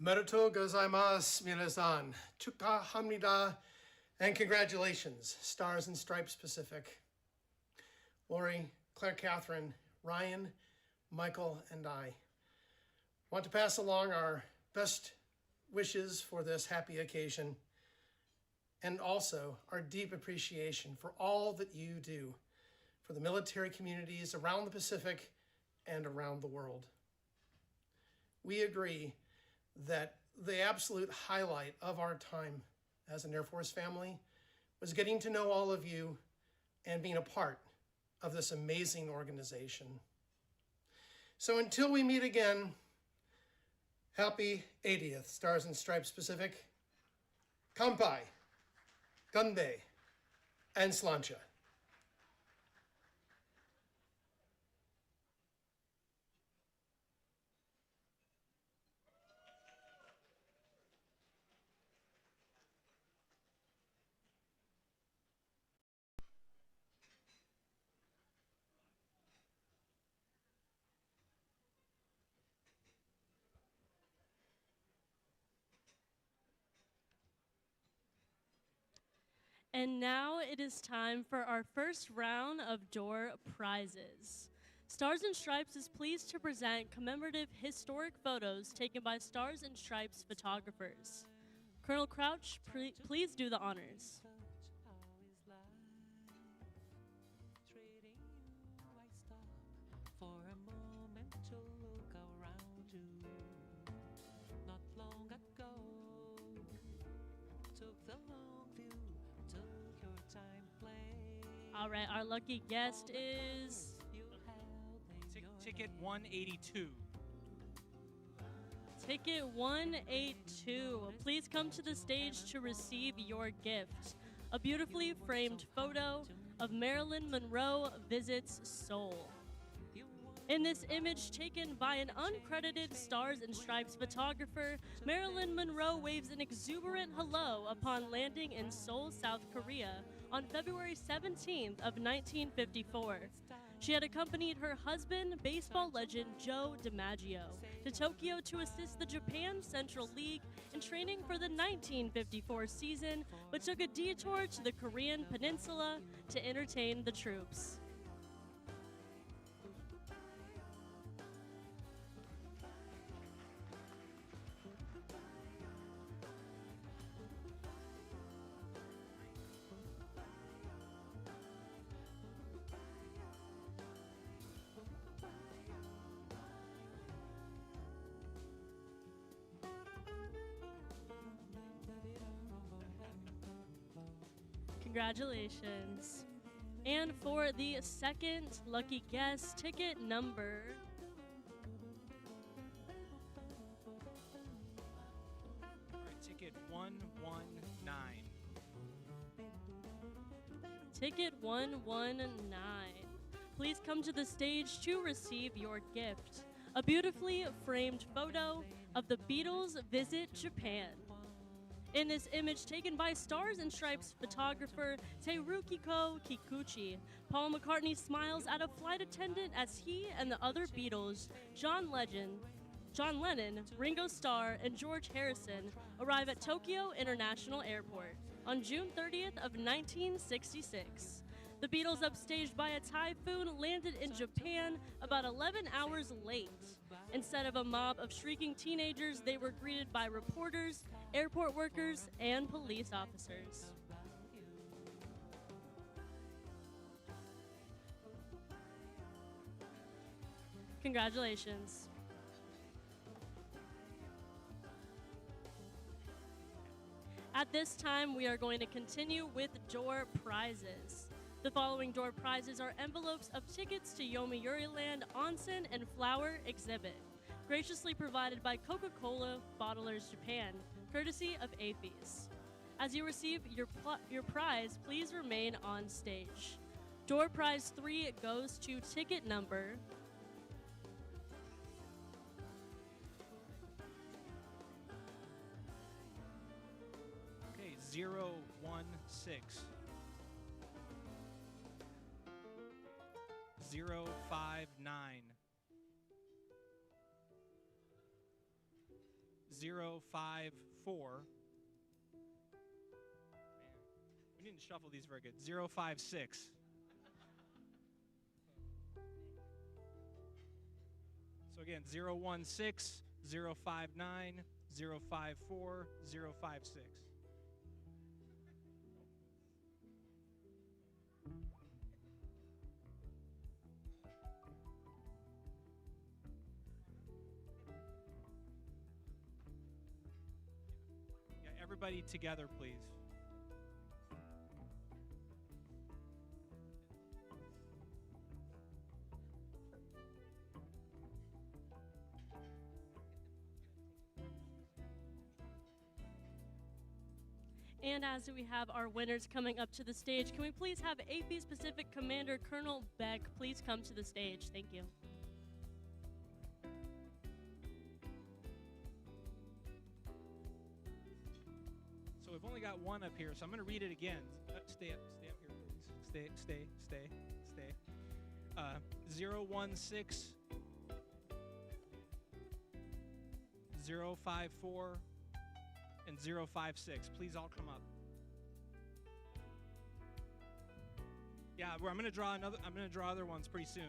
Omedetou gozaimasu, minasan. Chuka hamnida, and congratulations, Stars and Stripes Pacific. Lori, Claire Catherine, Ryan, Michael, and I want to pass along our best wishes for this happy occasion, and also our deep appreciation for all that you do for the military communities around the Pacific and around the world. We agree that the absolute highlight of our time as an Air Force family was getting to know all of you and being a part of this amazing organization. So until we meet again, happy 80th Stars and Stripes Pacific. Kampai, Gunde, and Slancha. And now it is time for our first round of door prizes. Stars and Stripes is pleased to present commemorative historic photos taken by Stars and Stripes photographers. Colonel Crouch, please do the honors. All right, our lucky guest is Ticket 182. Ticket 182. Please come to the stage to receive your gift. a beautifully framed photo of Marilyn Monroe visits Seoul. In this image taken by an uncredited Stars and Stripes photographer, Marilyn Monroe waves an exuberant hello upon landing in Seoul, South Korea on February 17th of 1954. She had accompanied her husband, baseball legend Joe DiMaggio, to Tokyo to assist the Japan Central League in training for the 1954 season, but took a detour to the Korean peninsula to entertain the troops. Congratulations. And for the second lucky guess, ticket number Ticket 119. Ticket 119. Please come to the stage to receive your gift. A beautifully framed photo of the Beatles visit Japan. In this image taken by Stars and Stripes photographer Teirukiko Kikuchi, Paul McCartney smiles at a flight attendant as he and the other Beatles, John Lennon, Ringo Starr, and George Harrison, arrive at Tokyo International Airport on June 30th of 1966. The Beatles, upstaged by a typhoon, landed in Japan about 11 hours late. Instead of a mob of shrieking teenagers, they were greeted by reporters, airport workers, and police officers. Congratulations. At this time, we are going to continue with door prizes. The following door prizes are envelopes of tickets to Yomiuri Land Onsen and Flower exhibit, graciously provided by Coca-Cola Bottlers Japan, courtesy of APHIS. As you receive your prize, please remain on stage. Door prize 3 goes to ticket number Okay, 016. 059. 054. We didn't shuffle these very good. 056. So again, 016, 059, 054, 056. Everybody together, please. And as we have our winners coming up to the stage, can we please have AP Pacific Commander Colonel Beck please come to the stage? Thank you. So we've only got one up here, so I'm going to read it again. Stay up here, please. Stay. 016, 054, and 056. Please all come up. Yeah, I'm going to draw other ones pretty soon.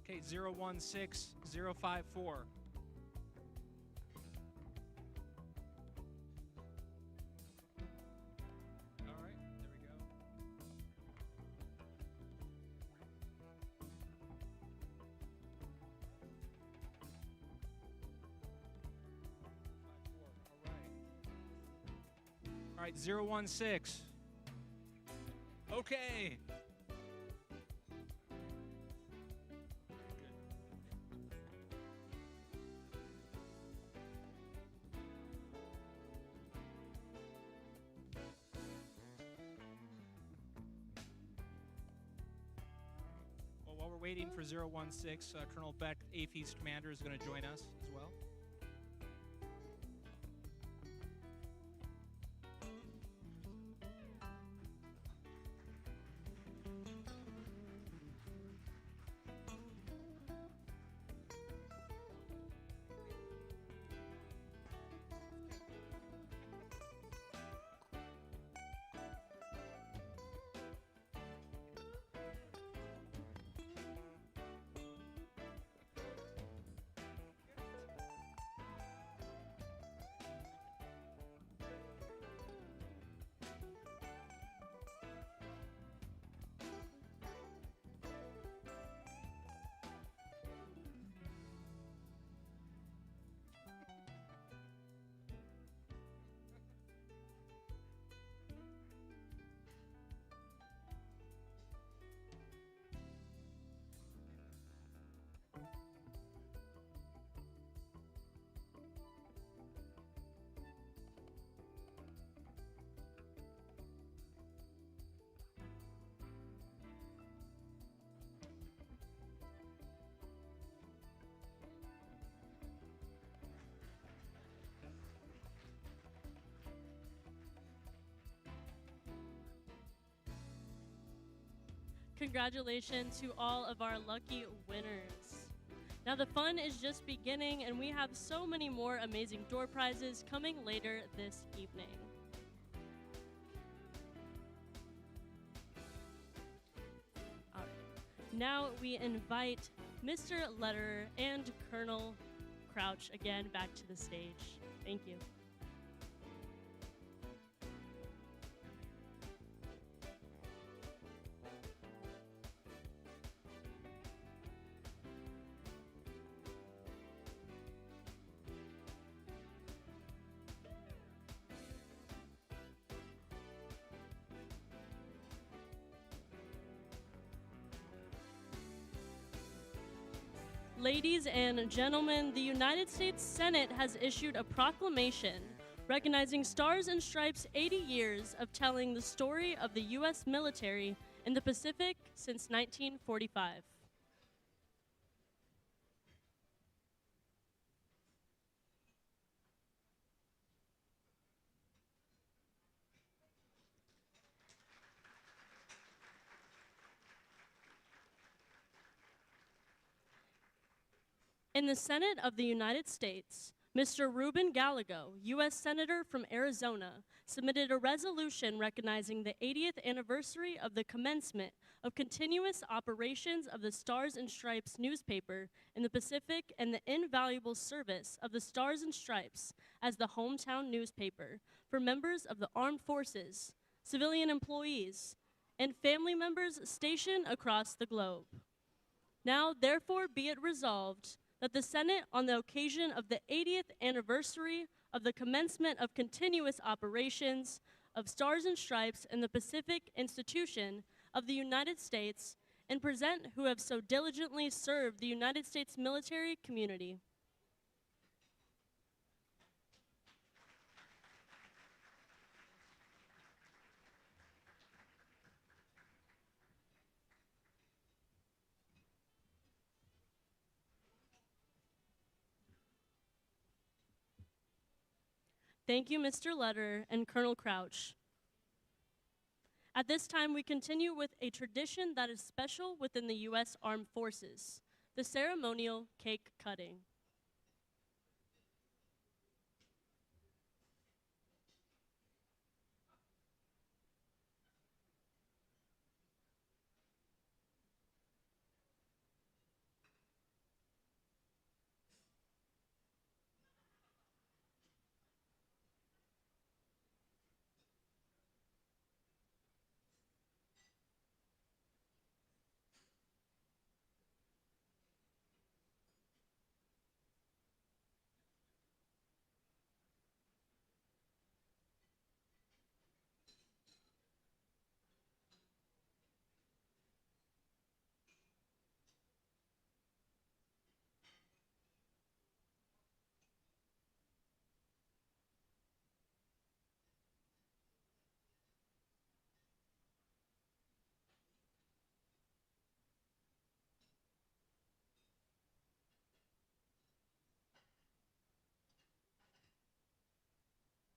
Okay, 016, 054. All right, there we go. All right. right, 016. Okay. Well, while we're waiting for 016, Colonel Beck, 8th East Commander, is going to join us as well. Congratulations to all of our lucky winners. Now the fun is just beginning, and we have so many more amazing door prizes coming later this evening. All right. Now we invite Mr. Lederer and Colonel Crouch again back to the stage. Thank you. Ladies and gentlemen, the United States Senate has issued a proclamation recognizing Stars and Stripes' 80 years of telling the story of the U.S. military in the Pacific since 1945. In the Senate of the United States, Mr. Ruben Gallego, U.S. Senator from Arizona, submitted a resolution recognizing the 80th anniversary of the commencement of continuous operations of the Stars and Stripes newspaper in the Pacific and the invaluable service of the Stars and Stripes as the hometown newspaper for members of the armed forces, civilian employees, and family members stationed across the globe. Now, therefore, be it resolved that the Senate, on the occasion of the 80th anniversary of the commencement of continuous operations of Stars and Stripes in the Pacific Institution of the United States, and present who have so diligently served the United States military community. Thank you, Mr. Lederer and Colonel Crouch. At this time, we continue with a tradition that is special within the U.S. Armed Forces, the ceremonial cake cutting.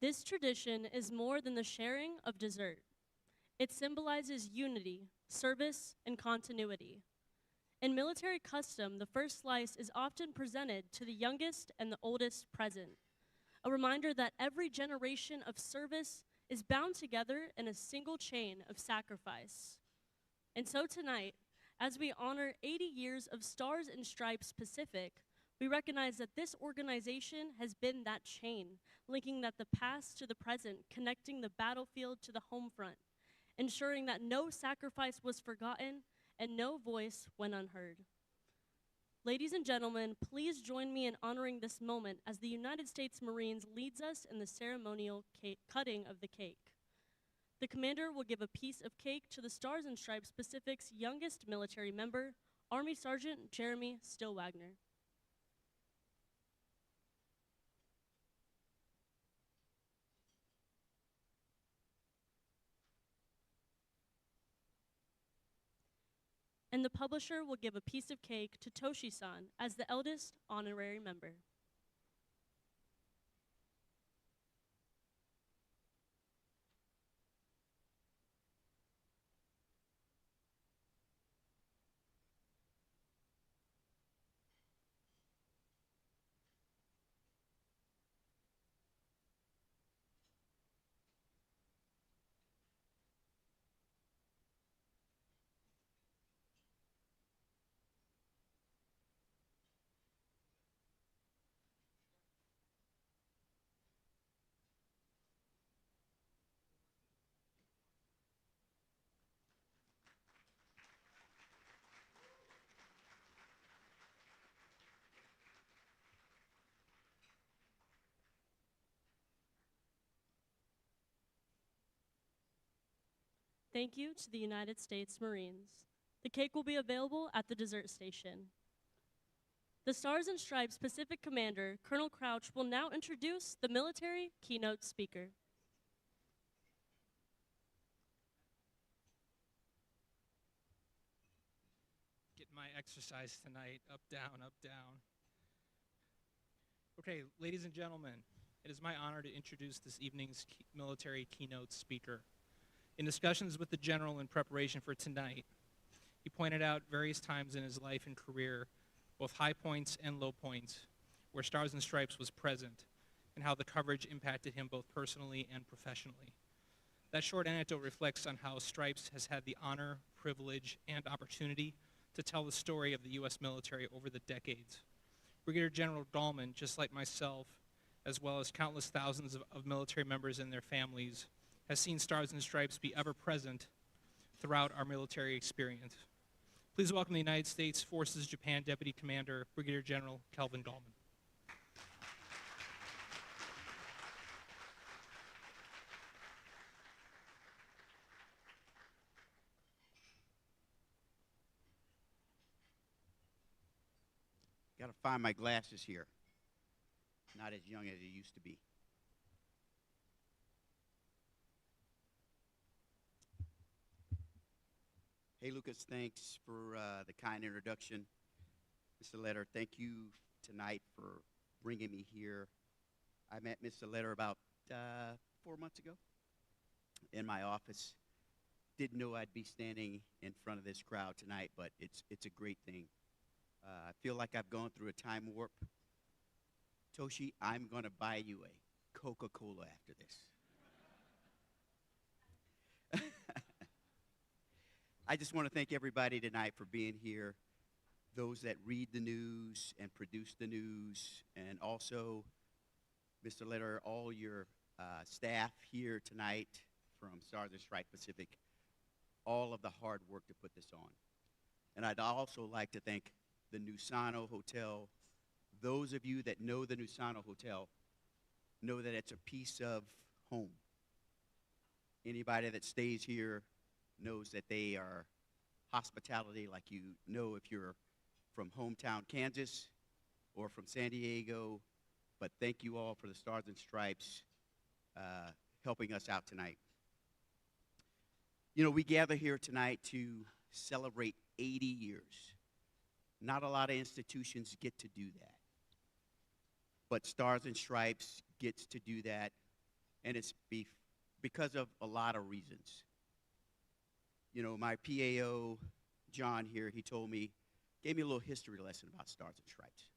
This tradition is more than the sharing of dessert. It symbolizes unity, service, and continuity. In military custom, the first slice is often presented to the youngest and the oldest present, a reminder that every generation of service is bound together in a single chain of sacrifice. And so tonight, as we honor 80 years of Stars and Stripes Pacific, we recognize that this organization has been that chain, linking that the past to the present, connecting the battlefield to the home front, ensuring that no sacrifice was forgotten and no voice went unheard. Ladies and gentlemen, please join me in honoring this moment as the United States Marines leads us in the ceremonial cutting of the cake. The commander will give a piece of cake to the Stars and Stripes Pacific's youngest military member, Army Sergeant Jeremy Stillwagner. And the publisher will give a piece of cake to Toshi-san as the eldest honorary member. Thank you to the United States Marines. The cake will be available at the dessert station. The Stars and Stripes Pacific Commander, Colonel Crouch, will now introduce the military keynote speaker. Getting my exercise tonight, up, down, up, down. Okay, ladies and gentlemen, it is my honor to introduce this evening's military keynote speaker. In discussions with the general in preparation for tonight, he pointed out various times in his life and career, both high points and low points, where Stars and Stripes was present, and how the coverage impacted him both personally and professionally. That short anecdote reflects on how Stripes has had the honor, privilege, and opportunity to tell the story of the U.S. military over the decades. Brigadier General Dahlman, just like myself, as well as countless thousands of military members and their families, has seen Stars and Stripes be ever present throughout our military experience. Please welcome the United States Forces Japan Deputy Commander, Brigadier General Kelvin Dahlman. Got to find my glasses here. Not as young as I used to be. Hey, Lucas, thanks for the kind introduction. Mr. Letter, thank you tonight for bringing me here. I met Mr. Letter about 4 months ago in my office. Didn't know I'd be standing in front of this crowd tonight, but it's a great thing. I feel like I've gone through a time warp. Toshi, I'm going to buy you a Coca-Cola after this. I just want to thank everybody tonight for being here, those that read the news and produce the news, and also, Mr. Letter, all your staff here tonight from Stars and Stripes Pacific, all of the hard work to put this on. And I'd also like to thank the Nusano Hotel. Those of you that know the Nusano Hotel know that it's a piece of home. Anybody that stays here knows that they are hospitality like you know if you're from hometown Kansas or from San Diego. But thank you all for the Stars and Stripes helping us out tonight. You know, we gather here tonight to celebrate 80 years. Not a lot of institutions get to do that. But Stars and Stripes gets to do that and it's because of a lot of reasons. You know, my PAO, John here, he told me, gave me a little history lesson about Stars and Stripes.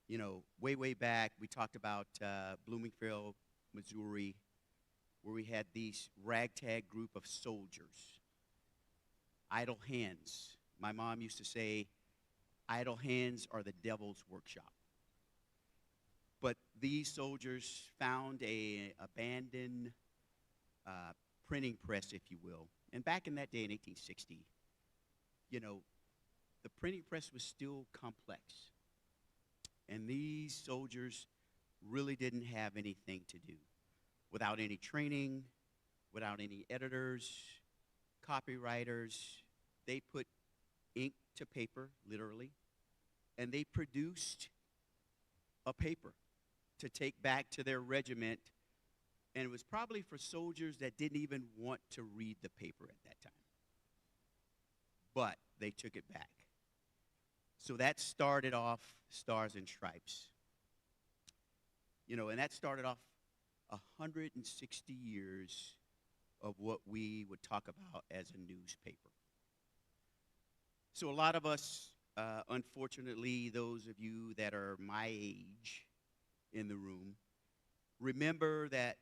You know, way back, we talked about Bloomingfield, Missouri, where we had these ragtag group of soldiers. Idle hands. My mom used to say, idle hands are the devil's workshop. But these soldiers found a abandoned printing press, if you will. And back in that day, in 1860, you know, the printing press was still complex. And these soldiers really didn't have anything to do. Without any training, without any editors, copywriters, they put ink to paper, literally, and they produced a paper to take back to their regiment. And it was probably for soldiers that didn't even want to read the paper at that time. But they took it back. So that started off Stars and Stripes. You know, and that started off 160 years of what we would talk about as a newspaper. So a lot of us, unfortunately, those of you that are my age in the room, remember that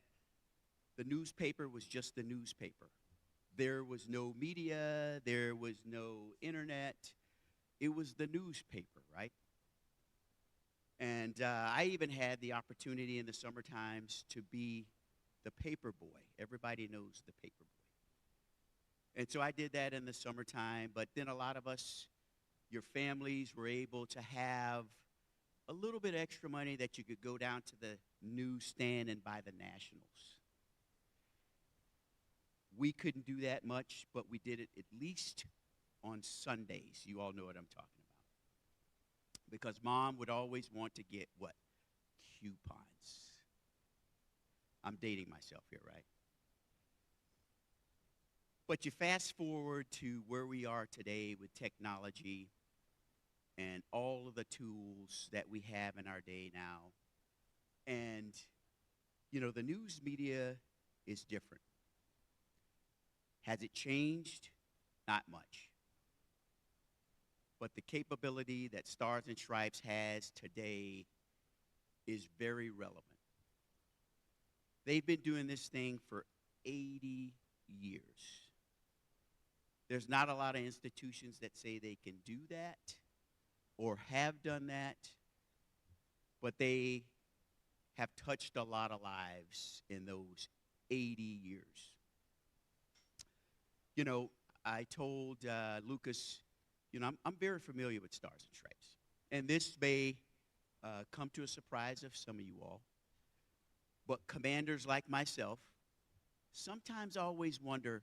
the newspaper was just the newspaper. There was no media, there was no internet. It was the newspaper, right? And I even had the opportunity in the summer times to be the paper boy. Everybody knows the paper boy. And so I did that in the summertime, but then a lot of us, your families, were able to have a little bit extra money that you could go down to the newsstand and buy the Nationals. We couldn't do that much, but we did it at least on Sundays. You all know what I'm talking about. Because Mom would always want to get what? Coupons. I'm dating myself here, right? But you fast forward to where we are today with technology and all of the tools that we have in our day now. And, you know, the news media is different. Has it changed? Not much. But the capability that Stars and Stripes has today is very relevant. They've been doing this thing for 80 years. There's not a lot of institutions that say they can do that or have done that, but they have touched a lot of lives in those 80 years. You know, I told Lucas, you know, I'm very familiar with Stars and Stripes. And this may come to a surprise of some of you all. But commanders like myself sometimes always wonder,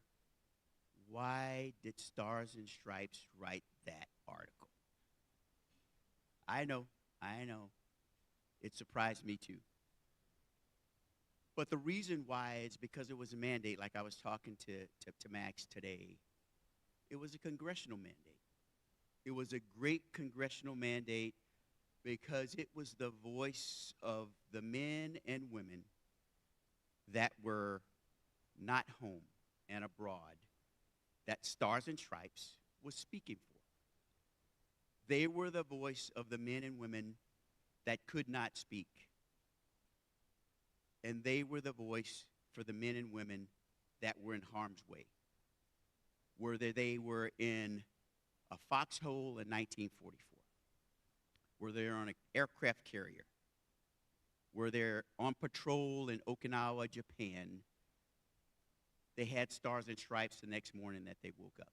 why did Stars and Stripes write that article? I know. It surprised me too. But the reason why is because it was a mandate, like I was talking to Max today. It was a congressional mandate. It was a great congressional mandate because it was the voice of the men and women that were not home and abroad that Stars and Stripes was speaking for. They were the voice of the men and women that could not speak. And they were the voice for the men and women that were in harm's way. Whether they were in a foxhole in 1944, were they on an aircraft carrier, were they on patrol in Okinawa, Japan, they had Stars and Stripes the next morning that they woke up.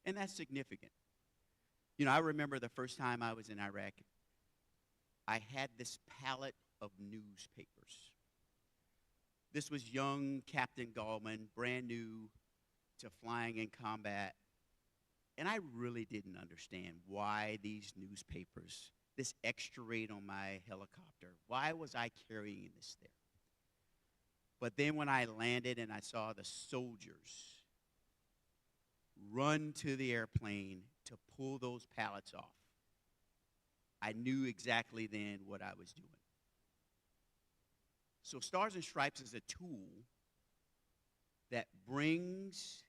And that's significant. You know, I remember the first time I was in Iraq, I had this palette of newspapers. This was young Captain Gallman, brand new to flying in combat. And I really didn't understand why these newspapers, this extra rate on my helicopter, why was I carrying this there? But then when I landed and I saw the soldiers run to the airplane to pull those pallets off, I knew exactly then what I was doing. So Stars and Stripes is a tool that brings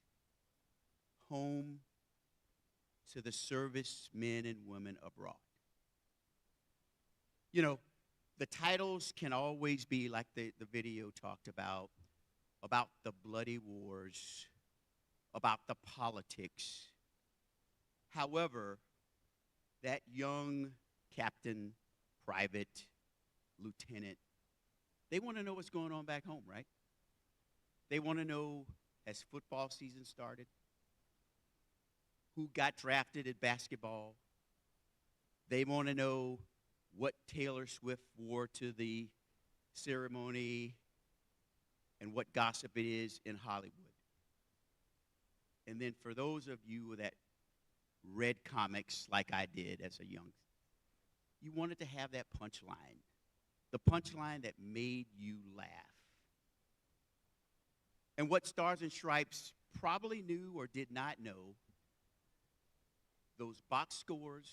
home to the servicemen and women abroad. You know, the titles can always be like the video talked about the bloody wars, about the politics. However, that young captain, private, lieutenant, they want to know what's going on back home, right? They want to know, has football season started? Who got drafted at basketball? They want to know what Taylor Swift wore to the ceremony and what gossip it is in Hollywood. And then for those of you that read comics like I did as a young, you wanted to have that punchline, the punchline that made you laugh. And what Stars and Stripes probably knew or did not know, those box scores,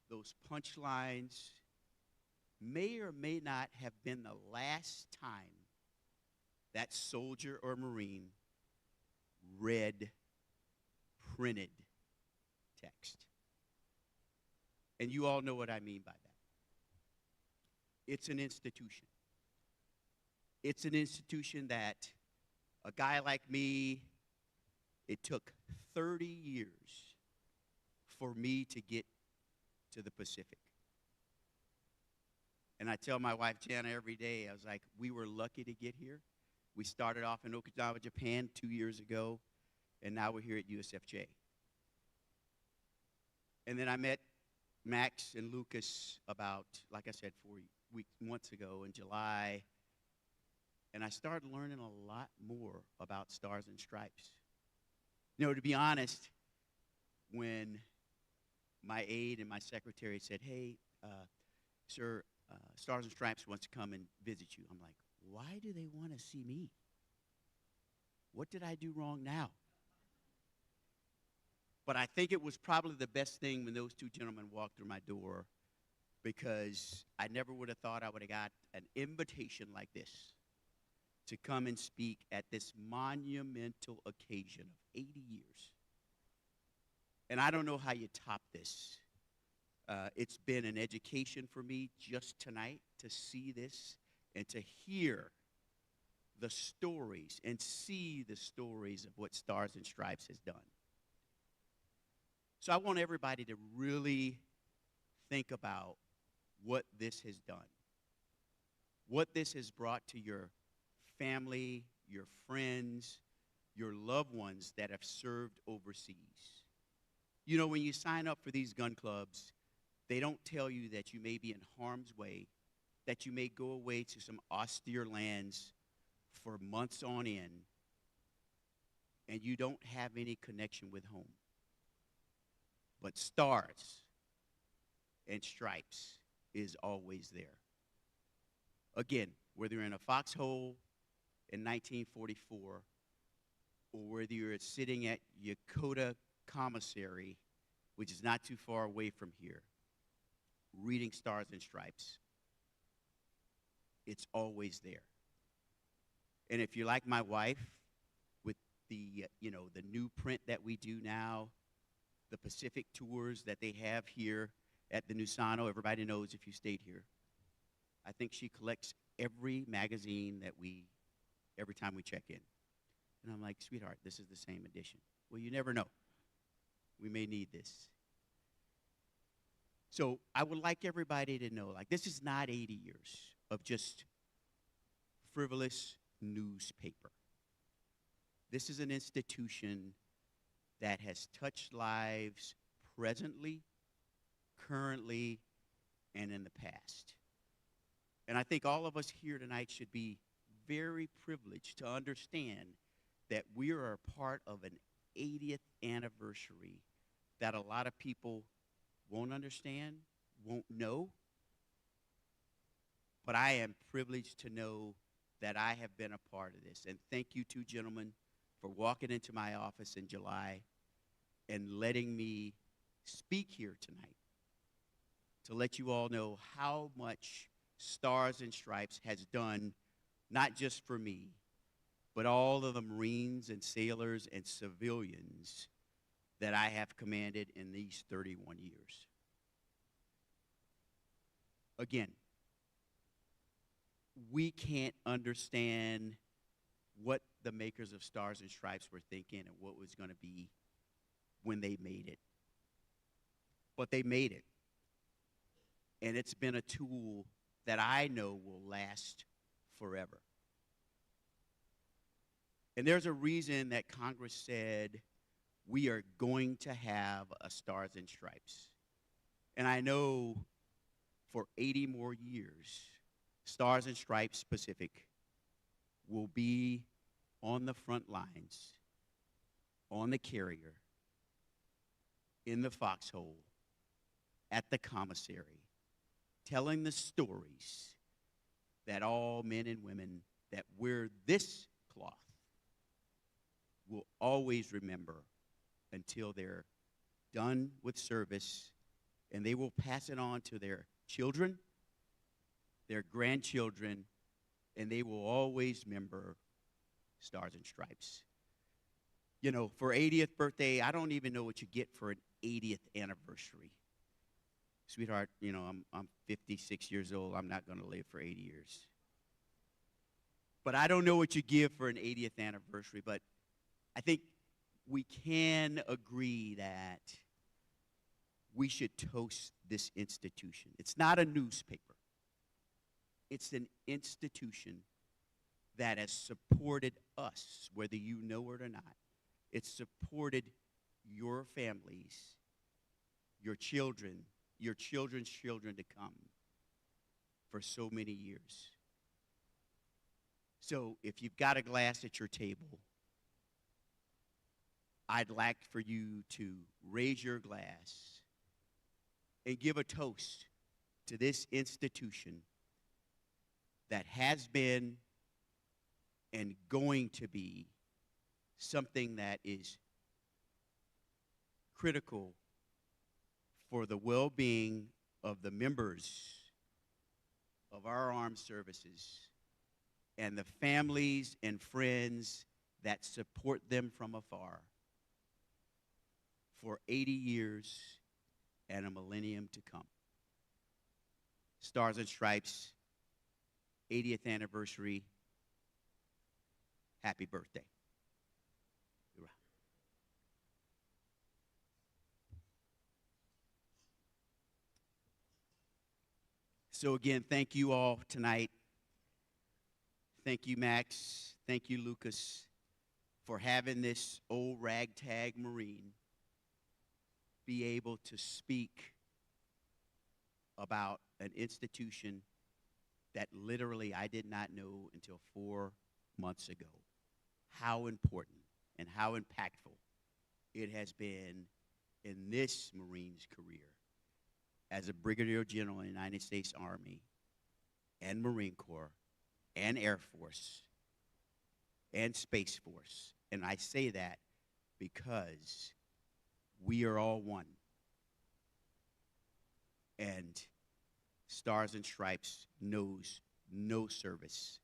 those punchlines may or may not have been the last time that soldier or Marine read printed text. And you all know what I mean by that. It's an institution. It's an institution that a guy like me, it took 30 years for me to get to the Pacific. And I tell my wife, Jana, every day, I was like, we were lucky to get here. We started off in Okinawa, Japan 2 years ago, and now we're here at USFJ. And then I met Max and Lucas about, like I said, 4 months ago in July, and I started learning a lot more about Stars and Stripes. You know, to be honest, when my aide and my secretary said, hey, sir, Stars and Stripes wants to come and visit you, I'm like, why do they want to see me? What did I do wrong now? But I think it was probably the best thing when those two gentlemen walked through my door, because I never would have thought I would have got an invitation like this to come and speak at this monumental occasion of 80 years. And I don't know how you top this. It's been an education for me just tonight to see this and to hear the stories and see the stories of what Stars and Stripes has done. So I want everybody to really think about what this has done, what this has brought to your family, your friends, your loved ones that have served overseas. You know, when you sign up for these gun clubs, they don't tell you that you may be in harm's way, that you may go away to some austere lands for months on end, and you don't have any connection with home. But Stars and Stripes is always there. Again, whether you're in a foxhole in 1944 or whether you're sitting at Yokota Commissary, which is not too far away from here, reading Stars and Stripes, it's always there. And if you're like my wife, with the the new print that we do now, the Pacific tours that they have here at the Nusano, everybody knows if you stayed here. I think she collects every magazine that every time we check in. And I'm like, sweetheart, this is the same edition. Well, you never know. We may need this. So I would like everybody to know, like, this is not 80 years of just frivolous newspaper. This is an institution that has touched lives presently, currently, and in the past. And I think all of us here tonight should be very privileged to understand that we are a part of an 80th anniversary that a lot of people won't understand, won't know. But I am privileged to know that I have been a part of this. And thank you two gentlemen for walking into my office in July and letting me speak here tonight to let you all know how much Stars and Stripes has done, not just for me, but all of the Marines and sailors and civilians that I have commanded in these 31 years. Again, we can't understand what the makers of Stars and Stripes were thinking and what was going to be when they made it. But they made it. And it's been a tool that I know will last forever. And there's a reason that Congress said we are going to have a Stars and Stripes. And I know for 80 more years, Stars and Stripes Pacific will be on the front lines, on the carrier, in the foxhole, at the commissary, telling the stories that all men and women that wear this cloth will always remember until they're done with service, and they will pass it on to their children, their grandchildren, and they will always remember Stars and Stripes. You know, for 80th birthday, I don't even know what you get for an 80th anniversary. Sweetheart, you know, I'm 56 years old. I'm not going to live for 80 years. But I don't know what you give for an 80th anniversary, but I think we can agree that we should toast this institution. It's not a newspaper. It's an institution that has supported us, whether you know it or not. It's supported your families, your children, your children's children to come for so many years. So if you've got a glass at your table, I'd like for you to raise your glass and give a toast to this institution that has been and going to be something that is critical for the well-being of the members of our armed services and the families and friends that support them from afar for 80 years and a millennium to come. Stars and Stripes, 80th anniversary. Happy birthday. Hoorah. So again, thank you all tonight. Thank you, Max. Thank you, Lucas, for having this old ragtag Marine be able to speak about an institution that literally I did not know until 4 months ago how important and how impactful it has been in this Marine's career as a Brigadier General in the United States Army and Marine Corps and Air Force and Space Force. And I say that because we are all one. And Stars and Stripes knows no service.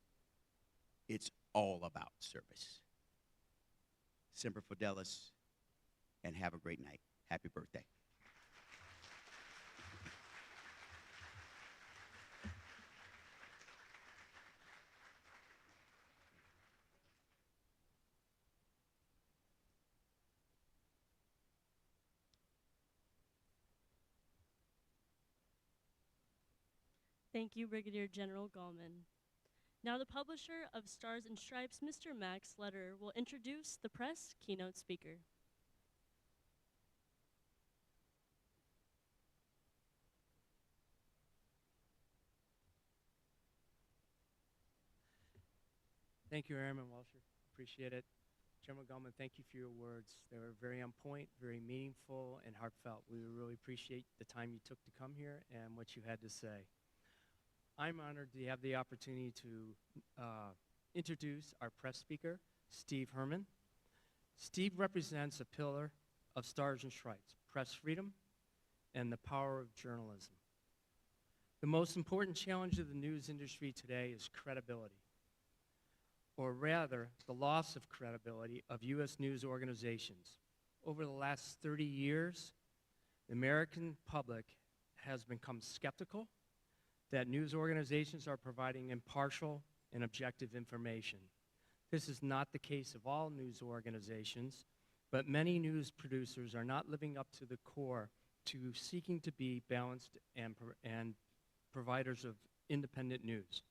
It's all about service. Semper Fidelis, and have a great night. Happy birthday. Thank you, Brigadier General Gallman. Now the publisher of Stars and Stripes, Mr. Max Letter, will introduce the press keynote speaker. Thank you, Airman Walsher. Appreciate it. General Gallman, thank you for your words. They were very on point, very meaningful, and heartfelt. We really appreciate the time you took to come here and what you had to say. I'm honored to have the opportunity to introduce our press speaker, Steve Herman. Steve represents a pillar of Stars and Stripes, press freedom, and the power of journalism. The most important challenge of the news industry today is credibility, or rather, the loss of credibility of U.S. news organizations. Over the last 30 years, the American public has become skeptical that news organizations are providing impartial and objective information. This is not the case of all news organizations, but many news producers are not living up to the core to seeking to be balanced and providers of independent news.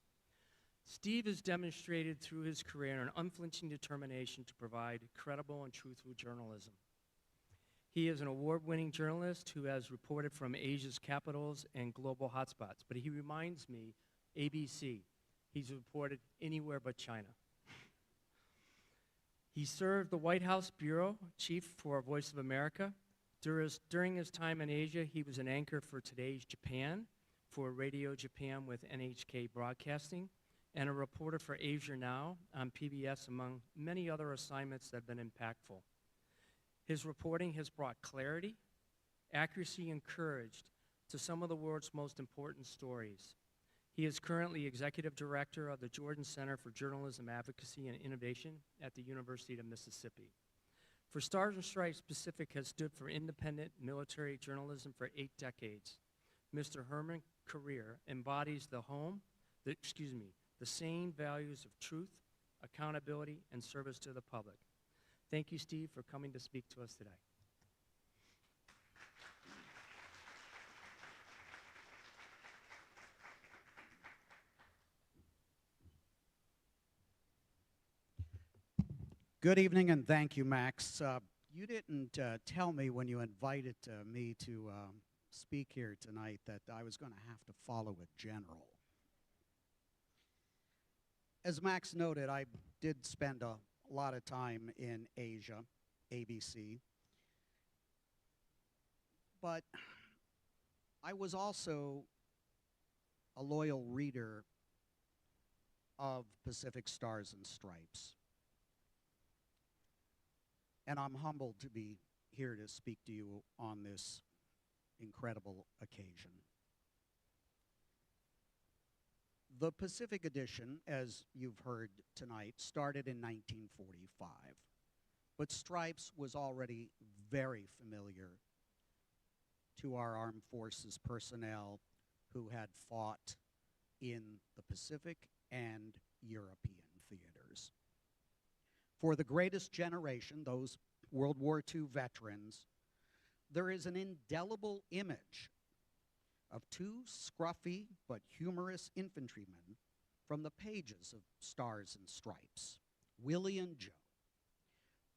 Steve has demonstrated through his career an unflinching determination to provide credible and truthful journalism. He is an award-winning journalist who has reported from Asia's capitals and global hotspots, but he reminds me, ABC, he's reported anywhere but China. He served the White House Bureau Chief for Voice of America. During his time in Asia, he was an anchor for Today's Japan, for Radio Japan with NHK Broadcasting, and a reporter for Asia Now on PBS, among many other assignments that have been impactful. His reporting has brought clarity, accuracy, and courage to some of the world's most important stories. He is currently Executive Director of the Jordan Center for Journalism Advocacy and Innovation at the University of Mississippi. For Stars and Stripes, Pacific has stood for independent military journalism for 8 decades. Mr. Herman's career embodies the same values of truth, accountability, and service to the public. Thank you, Steve, for coming to speak to us today. Good evening, and thank you, Max. You didn't tell me when you invited me to speak here tonight that I was going to have to follow a general. As Max noted, I did spend a lot of time in Asia, ABC, but I was also a loyal reader of Pacific Stars and Stripes. And I'm humbled to be here to speak to you on this incredible occasion. The Pacific edition, as you've heard tonight, started in 1945, but Stripes was already very familiar to our armed forces personnel who had fought in the Pacific and European theaters. For the greatest generation, those World War II veterans, there is an indelible image of 2 scruffy but humorous infantrymen from the pages of Stars and Stripes, Willie and Joe.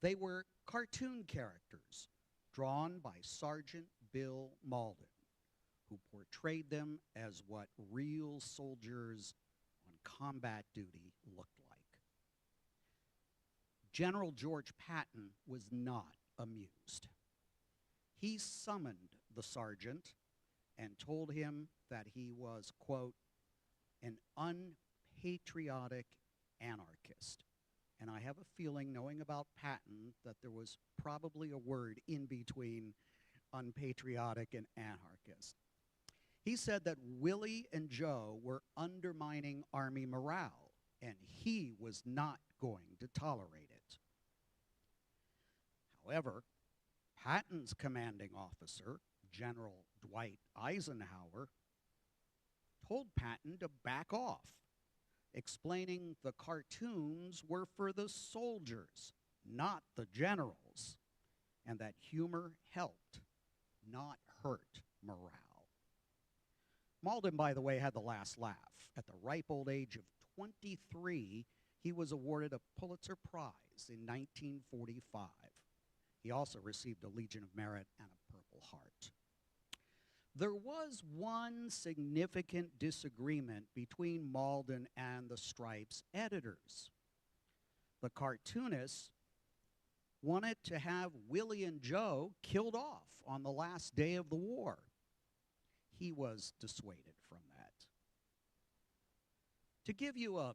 They were cartoon characters drawn by Sergeant Bill Malden, who portrayed them as what real soldiers on combat duty looked like. General George Patton was not amused. He summoned the sergeant and told him that he was, quote, an unpatriotic anarchist. And I have a feeling, knowing about Patton, that there was probably a word in between unpatriotic and anarchist. He said that Willie and Joe were undermining Army morale, and he was not going to tolerate it. However, Patton's commanding officer, General Dwight Eisenhower, told Patton to back off, explaining the cartoons were for the soldiers, not the generals, and that humor helped, not hurt morale. Malden, by the way, had the last laugh. At the ripe old age of 23, he was awarded a Pulitzer Prize in 1945. He also received a Legion of Merit and a Purple Heart. There was one significant disagreement between Malden and the Stripes editors. The cartoonists wanted to have Willie and Joe killed off on the last day of the war. He was dissuaded from that. To give you a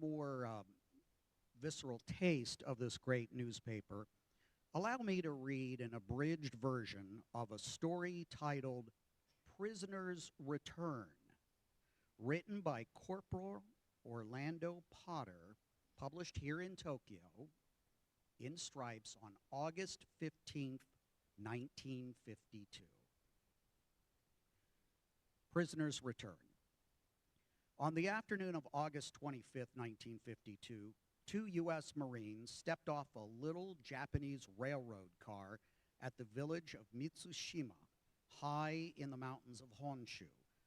more visceral taste of this great newspaper, allow me to read an abridged version of a story titled Prisoners Return, written by Corporal Orlando Potter, published here in Tokyo in stripes on August 15th, 1952. Prisoners Return. On the afternoon of August 25th, 1952, 2 U.S. Marines stepped off a little Japanese railroad car at the village of Mitsushima, high in the mountains of Honshu,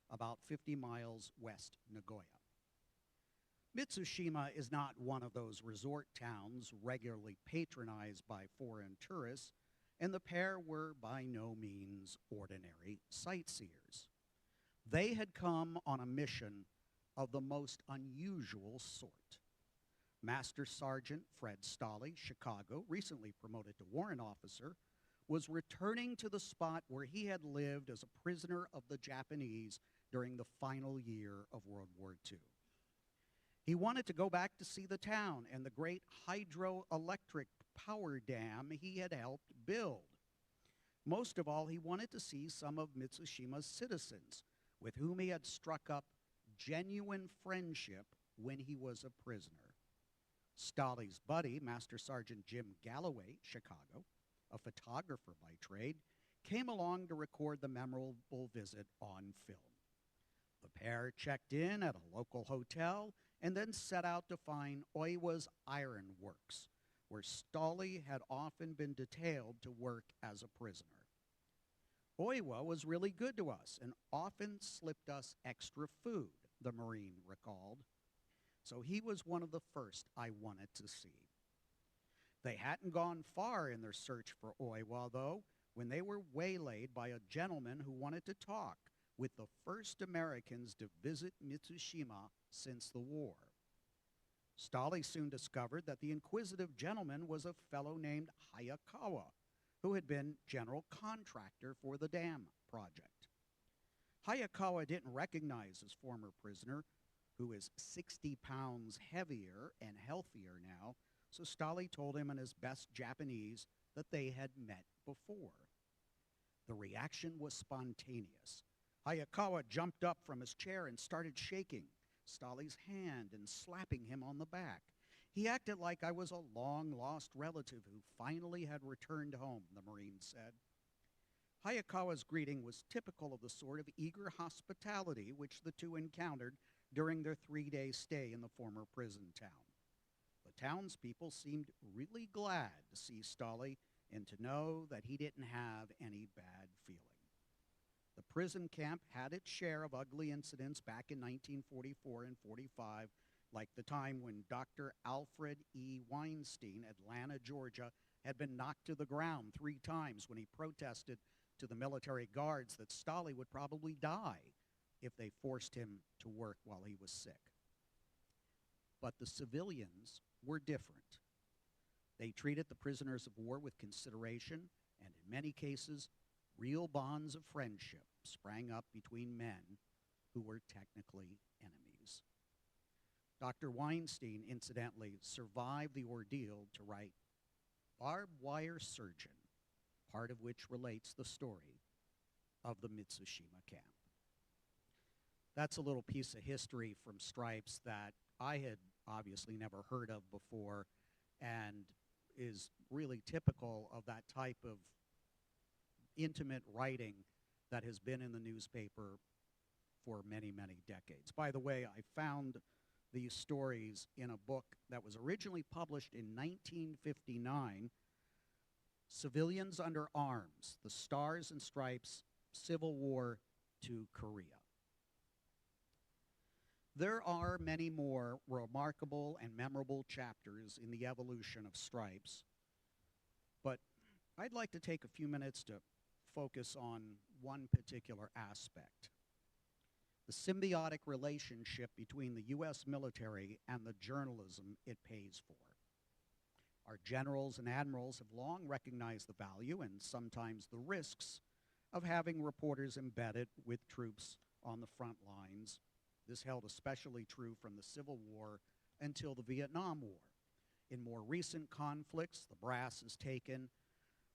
about 50 miles west Nagoya. Mitsushima is not one of those resort towns regularly patronized by foreign tourists, and the pair were by no means ordinary sightseers. They had come on a mission of the most unusual sort. Master Sergeant Fred Stolle, Chicago, recently promoted to warrant officer, was returning to the spot where he had lived as a prisoner of the Japanese during the final year of World War II. He wanted to go back to see the town and the great hydroelectric power dam he had helped build. Most of all, he wanted to see some of Mitsushima's citizens with whom he had struck up genuine friendship when he was a prisoner. Stolle's buddy, Master Sergeant Jim Galloway, Chicago, a photographer by trade, came along to record the memorable visit on film. The pair checked in at a local hotel and then set out to find Oiwa's Iron Works, where Stolle had often been detailed to work as a prisoner. Oiwa was really good to us and often slipped us extra food, the Marine recalled. So he was one of the first I wanted to see. They hadn't gone far in their search for Oiwa, though, when they were waylaid by a gentleman who wanted to talk with the first Americans to visit Mitsushima since the war. Stolle soon discovered that the inquisitive gentleman was a fellow named Hayakawa, who had been general contractor for the dam project. Hayakawa didn't recognize his former prisoner, who is 60 pounds heavier and healthier now, so Stolle told him in his best Japanese that they had met before. The reaction was spontaneous. Hayakawa jumped up from his chair and started shaking Stolle's hand and slapping him on the back. He acted like I was a long-lost relative who finally had returned home, the Marine said. Hayakawa's greeting was typical of the sort of eager hospitality which the two encountered during their 3-day stay in the former prison town. The townspeople seemed really glad to see Stolle and to know that he didn't have any bad feeling. The prison camp had its share of ugly incidents back in 1944 and 45, like the time when Dr. Alfred E. Weinstein, Atlanta, Georgia, had been knocked to the ground 3 times when he protested to the military guards that Stolle would probably die if they forced him to work while he was sick. But the civilians were different. They treated the prisoners of war with consideration, and in many cases, real bonds of friendship sprang up between men who were technically enemies. Dr. Weinstein, incidentally, survived the ordeal to write Barbed Wire Surgeon, part of which relates the story of the Mitsushima camp. That's a little piece of history from Stripes that I had obviously never heard of before and is really typical of that type of intimate writing that has been in the newspaper for many, many decades. By the way, I found these stories in a book that was originally published in 1959, Civilians Under Arms, The Stars and Stripes, Civil War to Korea. There are many more remarkable and memorable chapters in the evolution of Stripes, but I'd like to take a few minutes to focus on one particular aspect: the symbiotic relationship between the U.S. military and the journalism it pays for. Our generals and admirals have long recognized the value and sometimes the risks of having reporters embedded with troops on the front lines. This held especially true from the Civil War until the Vietnam War. In more recent conflicts, the brass has taken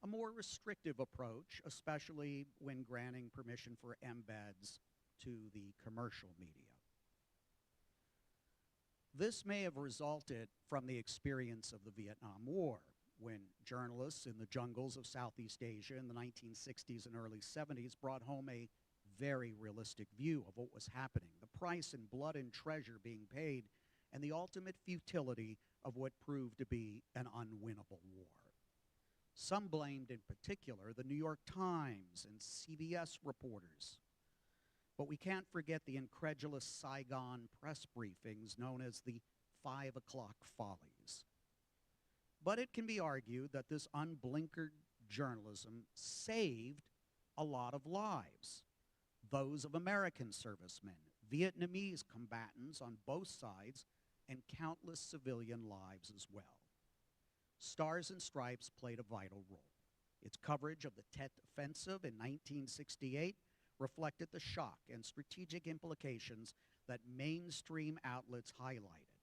a more restrictive approach, especially when granting permission for embeds to the commercial media. This may have resulted from the experience of the Vietnam War, when journalists in the jungles of Southeast Asia in the 1960s and early 70s brought home a very realistic view of what was happening, the price in blood and treasure being paid, and the ultimate futility of what proved to be an unwinnable war. Some blamed in particular the New York Times and CBS reporters. But we can't forget the incredulous Saigon press briefings known as the 5 o'clock follies. But it can be argued that this unblinkered journalism saved a lot of lives. Those of American servicemen, Vietnamese combatants on both sides, and countless civilian lives as well. Stars and Stripes played a vital role. Its coverage of the Tet Offensive in 1968 reflected the shock and strategic implications that mainstream outlets highlighted,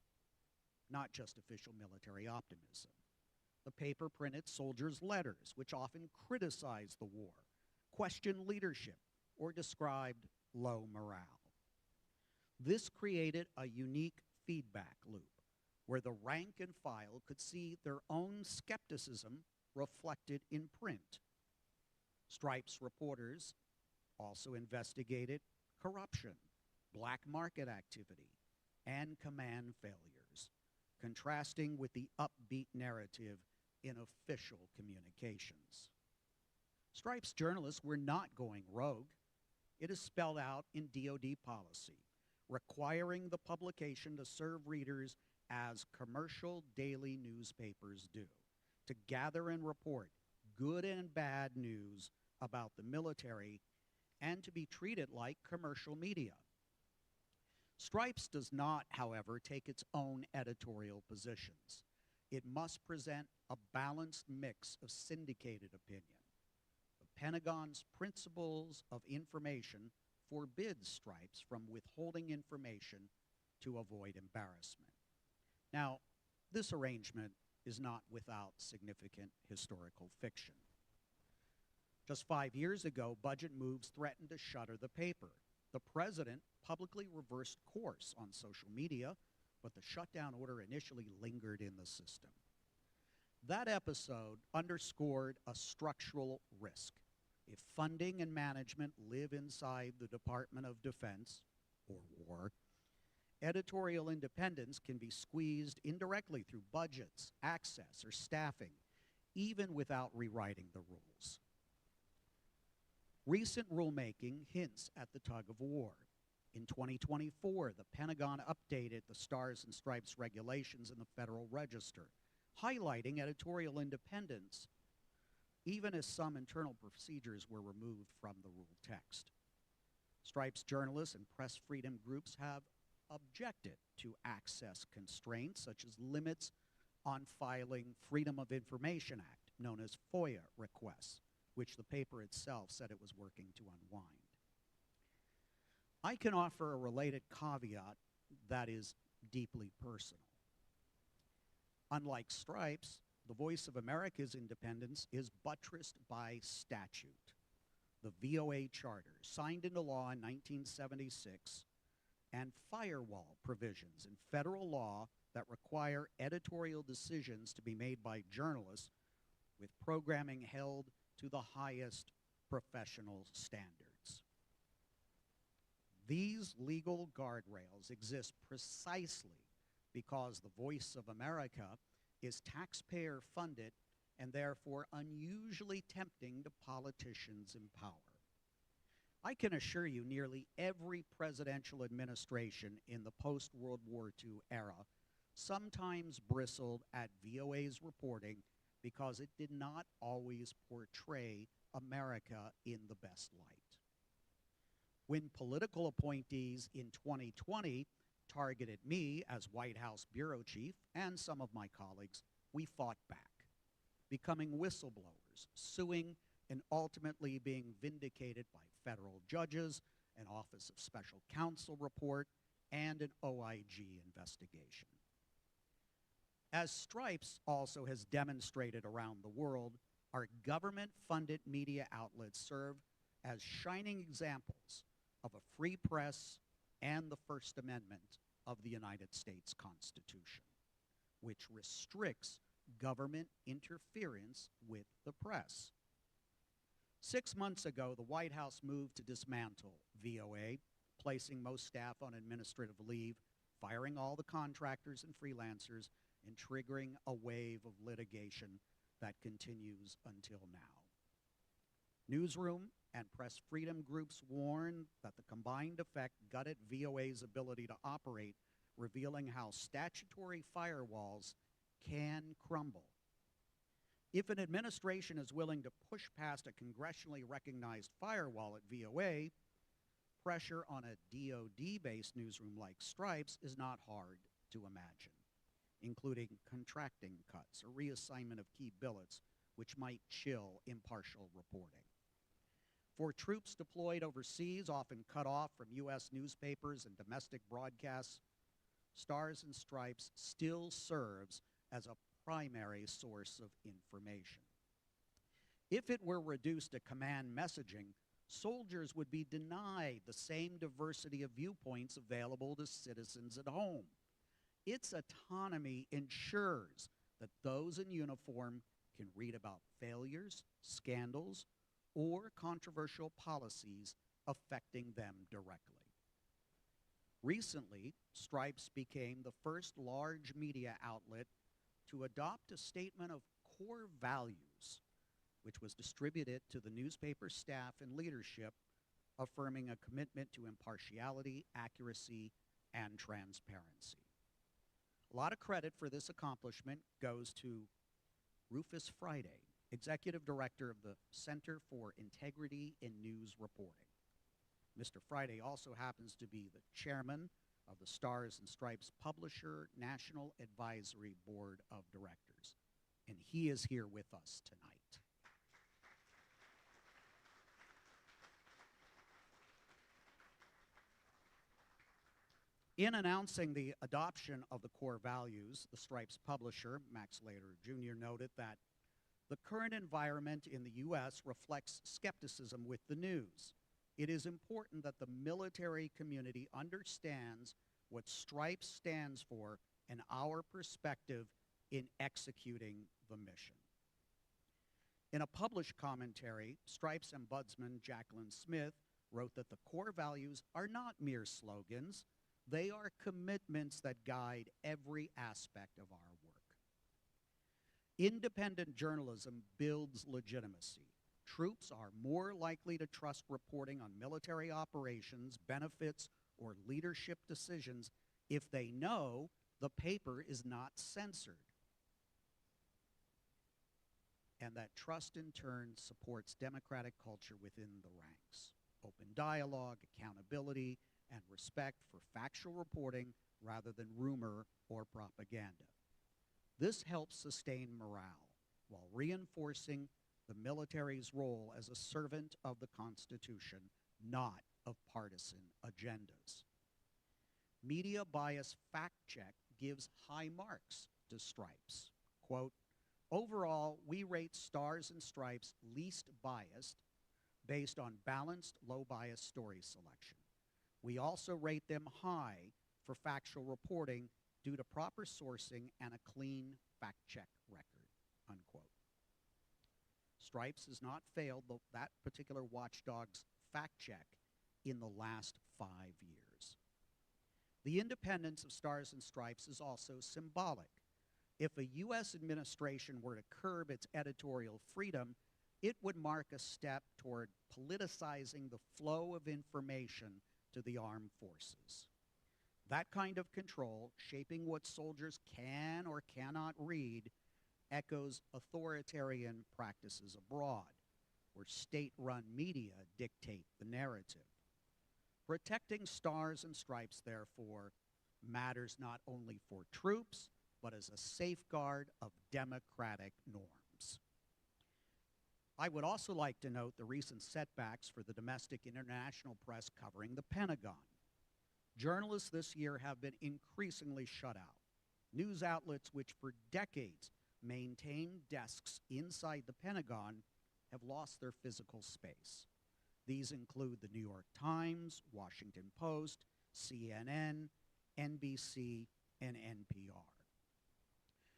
not just official military optimism. The paper printed soldiers' letters, which often criticized the war, questioned leadership, or described low morale. This created a unique feedback loop where the rank and file could see their own skepticism reflected in print. Stripes reporters also investigated corruption, black market activity, and command failures, contrasting with the upbeat narrative in official communications. Stripes journalists were not going rogue. It is spelled out in DoD policy, requiring the publication to serve readers as commercial daily newspapers do, to gather and report good and bad news about the military and to be treated like commercial media. Stripes does not, however, take its own editorial positions. It must present a balanced mix of syndicated opinion. The Pentagon's principles of information forbids Stripes from withholding information to avoid embarrassment. Now, this arrangement is not without significant historical fiction. Just 5 years ago, budget moves threatened to shutter the paper. The president publicly reversed course on social media, but the shutdown order initially lingered in the system. That episode underscored a structural risk. If funding and management live inside the Department of Defense, or war, editorial independence can be squeezed indirectly through budgets, access, or staffing, even without rewriting the rules. Recent rulemaking hints at the tug of war. In 2024, the Pentagon updated the Stars and Stripes regulations in the Federal Register, highlighting editorial independence, even as some internal procedures were removed from the rule text. Stripes journalists and press freedom groups have objected to access constraints, such as limits on filing Freedom of Information Act, known as FOIA requests, which the paper itself said it was working to unwind. I can offer a related caveat that is deeply personal. Unlike Stripes, the Voice of America's independence is buttressed by statute. The VOA Charter, signed into law in 1976, and firewall provisions in federal law that require editorial decisions to be made by journalists with programming held to the highest professional standards. These legal guardrails exist precisely because the Voice of America is taxpayer funded and therefore unusually tempting to politicians in power. I can assure you nearly every presidential administration in the post-World War II era sometimes bristled at VOA's reporting because it did not always portray America in the best light. When political appointees in 2020 targeted me as White House bureau chief and some of my colleagues, we fought back, becoming whistleblowers, suing, and ultimately being vindicated by federal judges, an Office of Special Counsel report, and an OIG investigation. As Stripes also has demonstrated around the world, our government-funded media outlets serve as shining examples of a free press and the First Amendment of the United States Constitution, which restricts government interference with the press. 6 months ago, the White House moved to dismantle VOA, placing most staff on administrative leave, firing all the contractors and freelancers, and triggering a wave of litigation that continues until now. Newsroom and press freedom groups warn that the combined effect gutted VOA's ability to operate, revealing how statutory firewalls can crumble. If an administration is willing to push past a congressionally recognized firewall at VOA, pressure on a DoD-based newsroom like Stripes is not hard to imagine, including contracting cuts or reassignment of key billets, which might chill impartial reporting. For troops deployed overseas, often cut off from U.S. newspapers and domestic broadcasts, Stars and Stripes still serves as a primary source of information. If it were reduced to command messaging, soldiers would be denied the same diversity of viewpoints available to citizens at home. Its autonomy ensures that those in uniform can read about failures, scandals, or controversial policies affecting them directly. Recently, Stripes became the first large media outlet to adopt a statement of core values, which was distributed to the newspaper staff and leadership, affirming a commitment to impartiality, accuracy, and transparency. A lot of credit for this accomplishment goes to Rufus Friday, Executive Director of the Center for Integrity in News Reporting. Mr. Friday also happens to be the chairman of the Stars and Stripes Publisher National Advisory Board of Directors, and he is here with us tonight. In announcing the adoption of the core values, the Stripes publisher, Max Later Jr., noted that the current environment in the U.S. reflects skepticism with the news. It is important that the military community understands what Stripes stands for and our perspective in executing the mission. In a published commentary, Stripes ombudsman Jacqueline Smith wrote that the core values are not mere slogans. They are commitments that guide every aspect of our work. Independent journalism builds legitimacy. Troops are more likely to trust reporting on military operations, benefits, or leadership decisions if they know the paper is not censored. And that trust, in turn, supports democratic culture within the ranks. Open dialogue, accountability, and respect for factual reporting rather than rumor or propaganda. This helps sustain morale while reinforcing the military's role as a servant of the Constitution, not of partisan agendas. Media bias fact check gives high marks to Stripes. Quote, overall, we rate Stars and Stripes least biased based on balanced, low bias story selection. We also rate them high for factual reporting due to proper sourcing and a clean fact check record, unquote. Stripes has not failed that particular watchdog's fact check in the last 5 years. The independence of Stars and Stripes is also symbolic. If a U.S. administration were to curb its editorial freedom, it would mark a step toward politicizing the flow of information to the armed forces. That kind of control, shaping what soldiers can or cannot read, echoes authoritarian practices abroad, where state-run media dictate the narrative. Protecting Stars and Stripes, therefore, matters not only for troops, but as a safeguard of democratic norms. I would also like to note the recent setbacks for the domestic international press covering the Pentagon. Journalists this year have been increasingly shut out. News outlets which for decades maintained desks inside the Pentagon have lost their physical space. These include the New York Times, Washington Post, CNN, NBC, and NPR.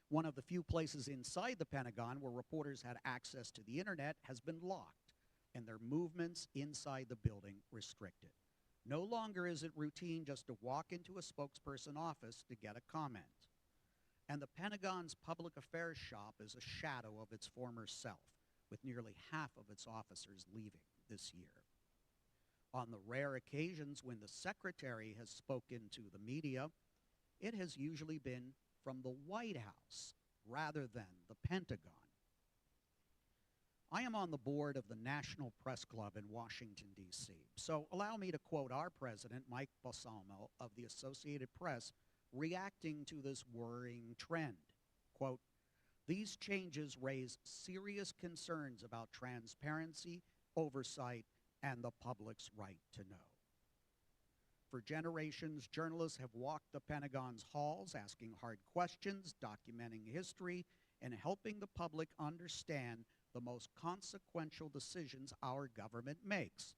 One of the few places inside the Pentagon where reporters had access to the internet has been locked, and their movements inside the building restricted. No longer is it routine just to walk into a spokesperson office to get a comment. And the Pentagon's public affairs shop is a shadow of its former self, with nearly half of its officers leaving this year. On the rare occasions when the secretary has spoken to the media, it has usually been from the White House rather than the Pentagon. I am on the board of the National Press Club in Washington, D.C., so allow me to quote our president, Mike Balsamo, of the Associated Press, reacting to this worrying trend. Quote, "These changes raise serious concerns about transparency, oversight, and the public's right to know." For generations, journalists have walked the Pentagon's halls asking hard questions, documenting history, and helping the public understand the most consequential decisions our government makes.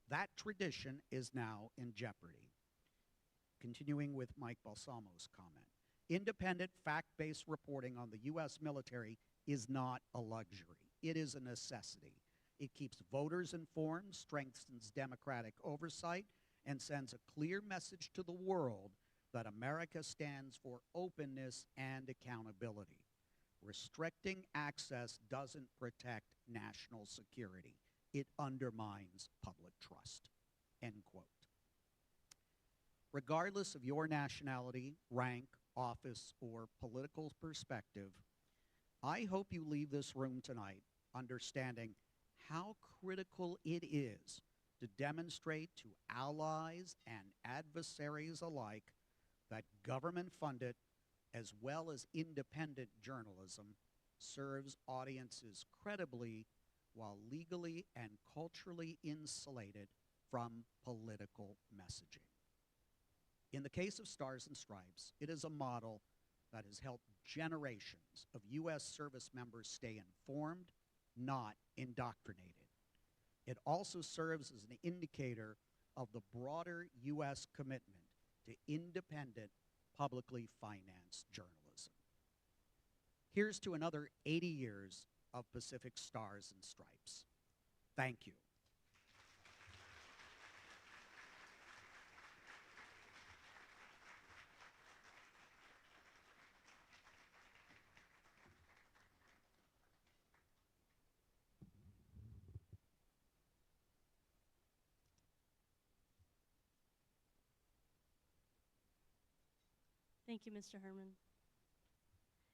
That tradition is now in jeopardy. Continuing with Mike Balsamo's comment, independent, fact-based reporting on the U.S. military is not a luxury. It is a necessity. It keeps voters informed, strengthens democratic oversight, and sends a clear message to the world that America stands for openness and accountability. Restricting access doesn't protect national security. It undermines public trust. End quote. Regardless of your nationality, rank, office, or political perspective, I hope you leave this room tonight understanding how critical it is to demonstrate to allies and adversaries alike that government-funded as well as independent journalism serves audiences credibly while legally and culturally insulated from political messaging. In the case of Stars and Stripes, it is a model that has helped generations of U.S. service members stay informed, not indoctrinated. It also serves as an indicator of the broader U.S. commitment to independent, publicly financed journalism. Here's to another 80 years of Pacific Stars and Stripes. Thank you. Thank you, Mr. Herman.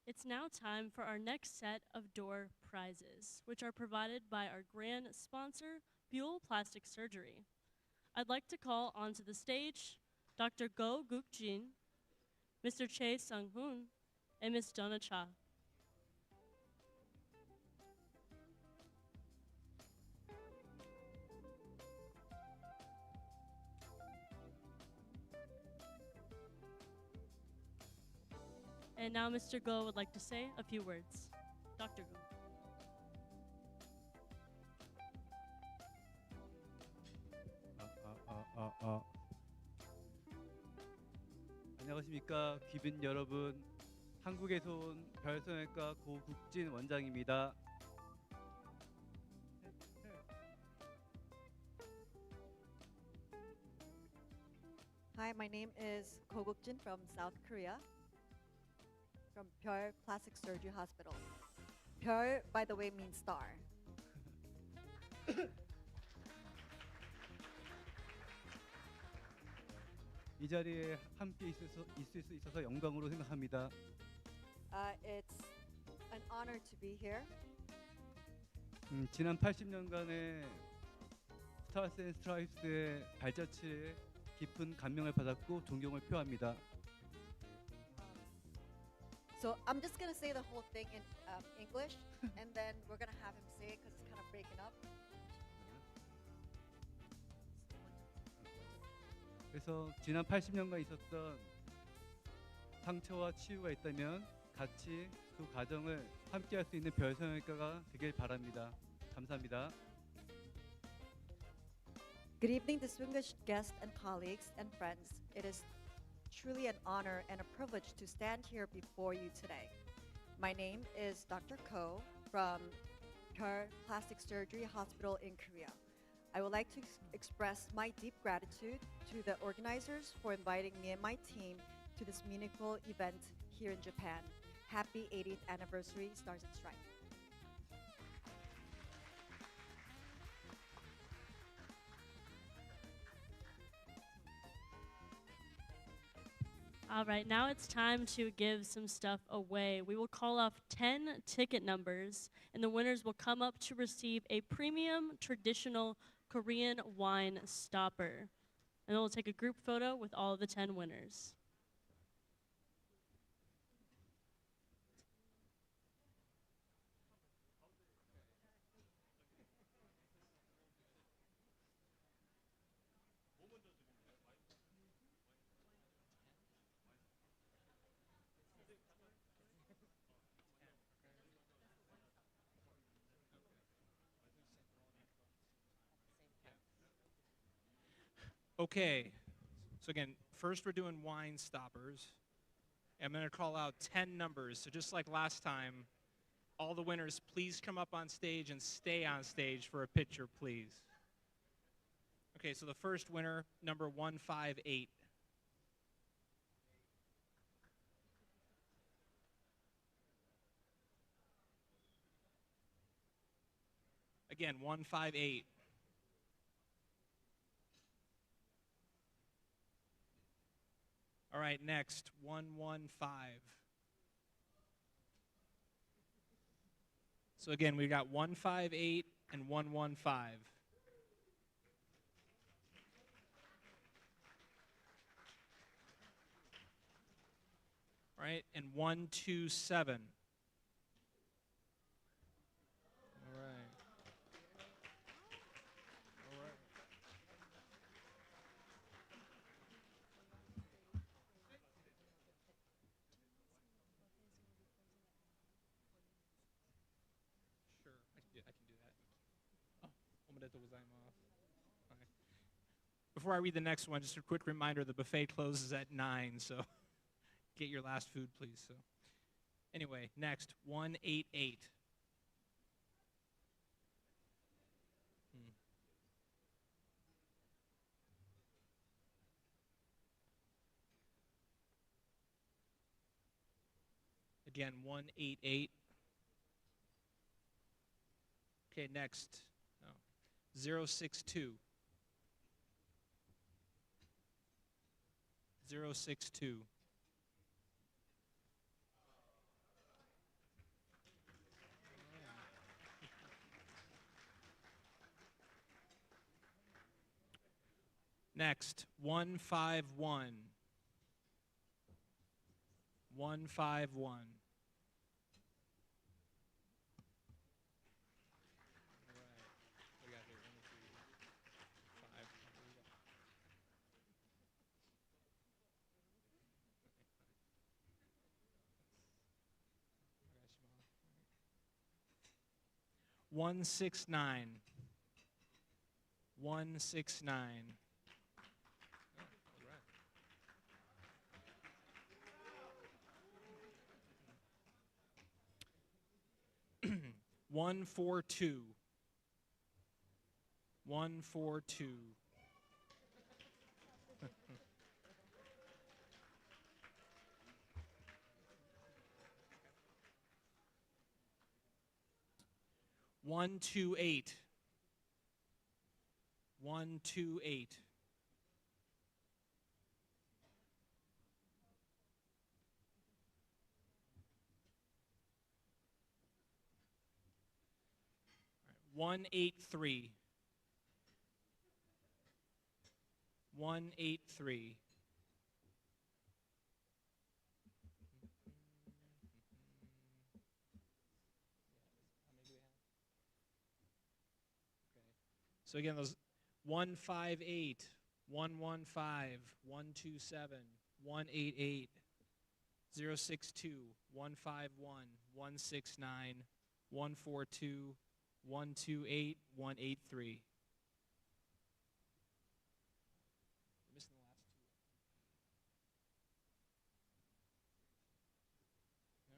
It's now time for our next set of door prizes, which are provided by our grand sponsor, Buell Plastic Surgery. I'd like to call onto the stage Dr. Go Guk-jin, Mr. Chae Sung-hoon, and Ms. Donna Cha. And now Mr. Go would like to say a few words. Dr. Go. 안녕하십니까 귀빈 여러분. 한국에서 온 별성외과 고국진 원장입니다. Hi, my name is Ko Guk-jin from South Korea, from Pyeol Plastic Surgery Hospital. Pyeol, by the way, means star. 이 자리에 함께 있을 수 있어서 영광으로 생각합니다. It's an honor to be here. 지난 80년간의 스타스 앤 스트라이프스의 발자취에 깊은 감명을 받았고 존경을 표합니다. So I'm just gonna say the whole thing in English, and then we're gonna have him say it because it's kind of breaking up. 그래서 지난 80년간 있었던 상처와 치유가 있다면 같이 그 과정을 함께 할 수 있는 별성일가가 되길 바랍니다. 감사합니다. Good evening, distinguished guests and colleagues and friends. It is truly an honor and a privilege to stand here before you today. My name is Dr. Ko from Pyeol Plastic Surgery Hospital in Korea. I would like to express my deep gratitude to the organizers for inviting me and my team to this meaningful event here in Japan. Happy 80th anniversary, Stars and Stripes. All right, now it's time to give some stuff away. We will call off 10 ticket numbers, and the winners will come up to receive a premium traditional Korean wine stopper. And then we'll take a group photo with all of the 10 winners. Okay, so again, first we're doing wine stoppers. I'm going to call out 10 numbers. So just like last time, all the winners, please come up on stage and stay on stage for a picture, please. Okay, so the first winner, number 158. Again, 158. All right, next, 115. So again, we've got 158 and 115. All right, and 127. All right. All right. Sure, I can do that. Oh, omedetou gozaimasu. Okay. Before I read the next one, just a quick reminder, the buffet closes at 9, so get your last food, please. So, anyway, next, 188. Again, 188. Okay, next, 062. 062. Next, 151. 151. One 169. 169. Oh, 142. 142. One, 2, 8. 1, 2, 8. All right, 183. 183. So again, those 158, 115, 127, 188. 062 151 169 142 128 183. We're missing the last two. No?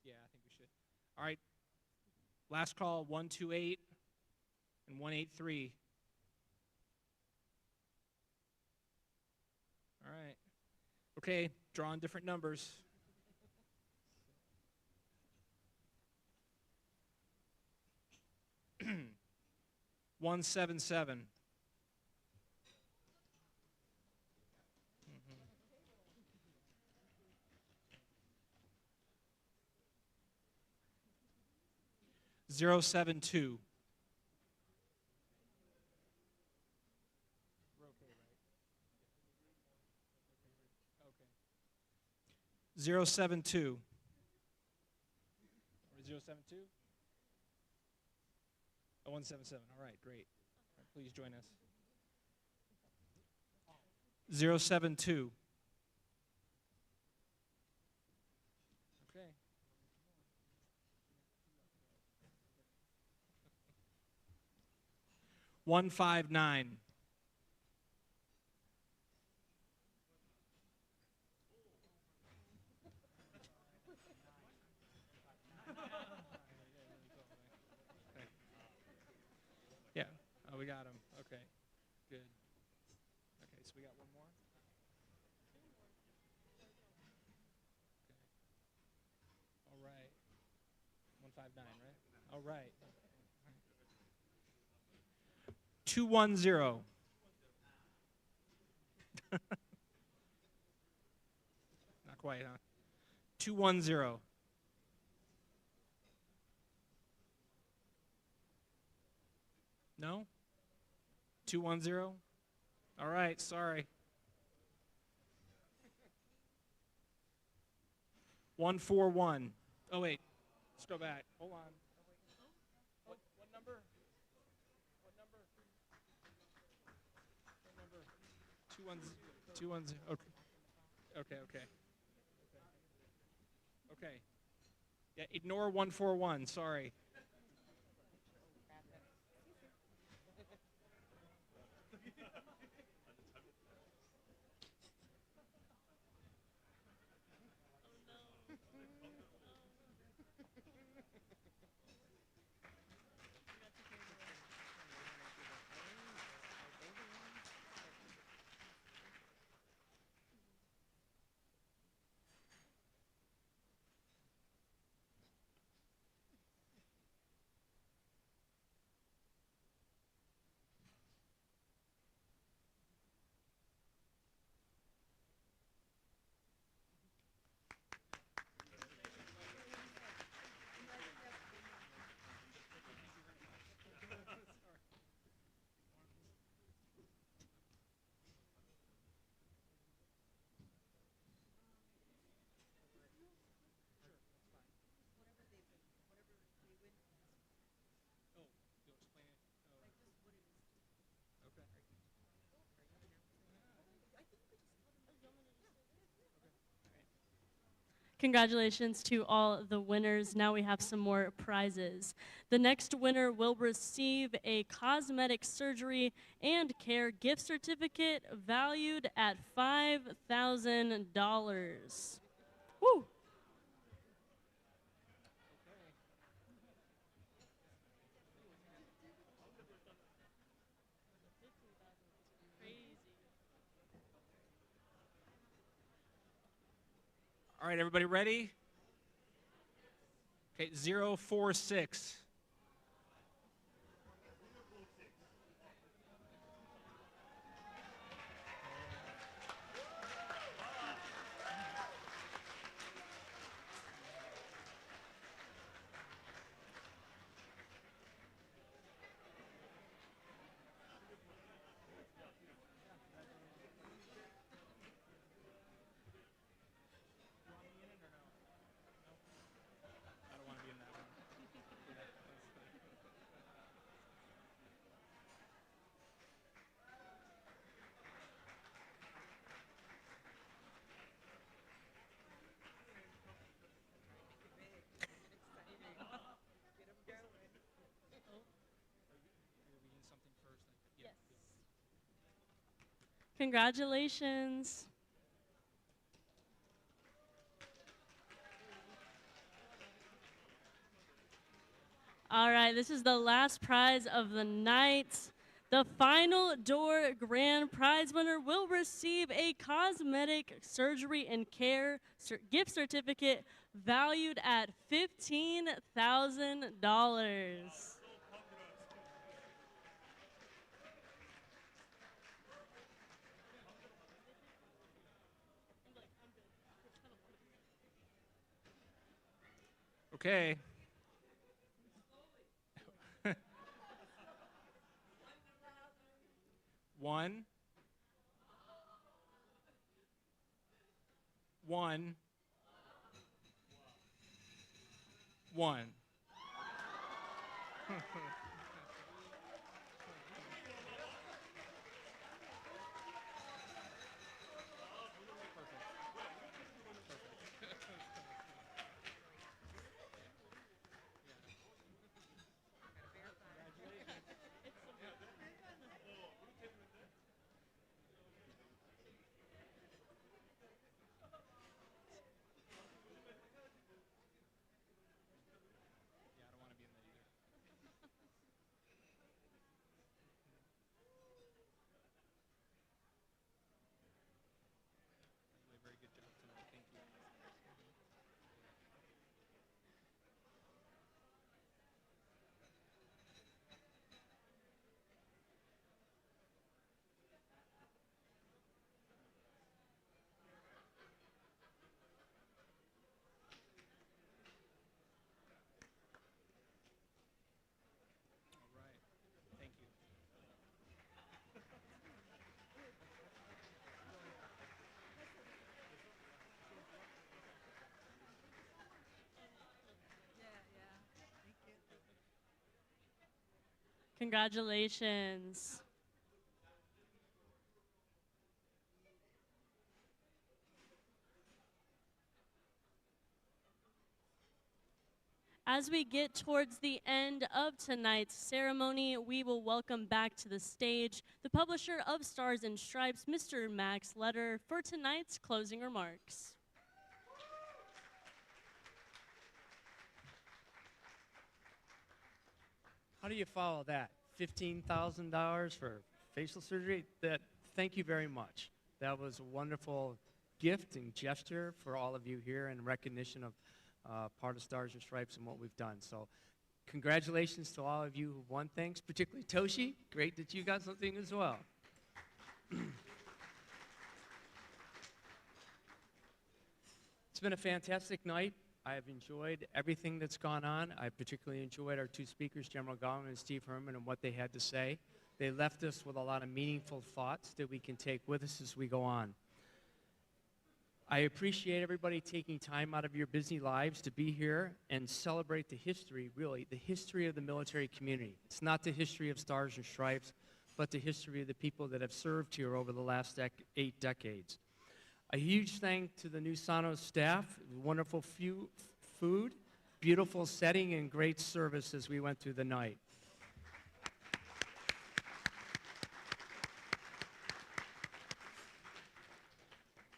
Yeah, I think we should. All right. Last call, 128 and 183. All right. Okay, drawing different numbers. One 177. Zero 072. Okay. 072. 072? 177. All right, great. All right, please join us. 072. Okay. One 159. Yeah. Oh, we got him. Okay. Good. Okay, so we got one more. Okay. All right. 159, right? All right. 210. Not quite, huh? 210. No? 210? All right, sorry. 141. Oh, wait. Let's go back. Hold on. What number? What number? What number? 210. Okay. Okay. Okay. Yeah, ignore 141. Sorry. Congratulations to all the winners. Now we have some more prizes. The next winner will receive a cosmetic surgery and care gift certificate valued at $5,000. Woo! All right, everybody ready? Okay, 046. I don't want to be in that one. Congratulations. All right, this is the last prize of the night. The final door grand prize winner will receive a cosmetic surgery and care gift certificate valued at $15,000. Okay. One. One. One. Very good job tonight. Thank you. All right. Thank you. Congratulations. As we get towards the end of tonight's ceremony, we will welcome back to the stage the publisher of Stars and Stripes, Mr. Max Letter, for tonight's closing remarks. How do you follow that? $15,000 for facial surgery? Thank you very much. That was a wonderful gift and gesture for all of you here in recognition of part of Stars and Stripes and what we've done. So congratulations to all of you who won things, particularly Toshi. Great that you got something as well. It's been a fantastic night. I have enjoyed everything that's gone on. I particularly enjoyed our two speakers, General Gollman and Steve Herman, and what they had to say. They left us with a lot of meaningful thoughts that we can take with us as we go on. I appreciate everybody taking time out of your busy lives to be here and celebrate the history, really, the history of the military community. It's not the history of Stars and Stripes, but the history of the people that have served here over the last 8 decades. A huge thank to the New Sonos staff, wonderful food, beautiful setting, and great service as we went through the night.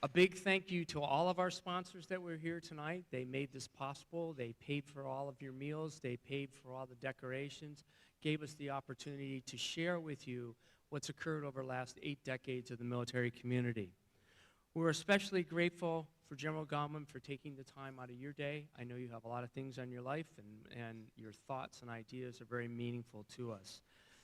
A big thank you to all of our sponsors that were here tonight. They made this possible. They paid for all of your meals. They paid for all the decorations, gave us the opportunity to share with you what's occurred over the last 8 decades of the military community. We're especially grateful for General Gollman for taking the time out of your day. I know you have a lot of things on your life, and your thoughts and ideas are very meaningful to us.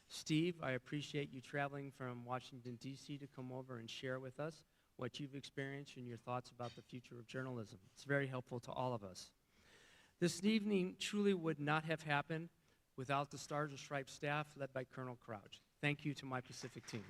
Steve, I appreciate you traveling from Washington, D.C. to come over and share with us what you've experienced and your thoughts about the future of journalism. It's very helpful to all of us. This evening truly would not have happened without the Stars and Stripes staff led by Colonel Crouch. Thank you to my Pacific team.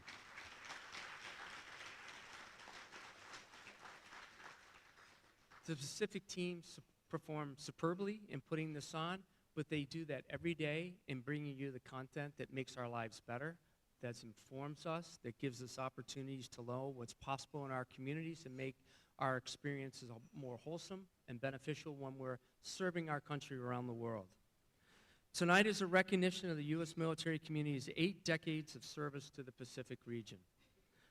The Pacific team performed superbly in putting this on, but they do that every day in bringing you the content that makes our lives better, that informs us, that gives us opportunities to know what's possible in our communities and make our experiences more wholesome and beneficial when we're serving our country around the world. Tonight is a recognition of the U.S. military community's 8 decades of service to the Pacific region.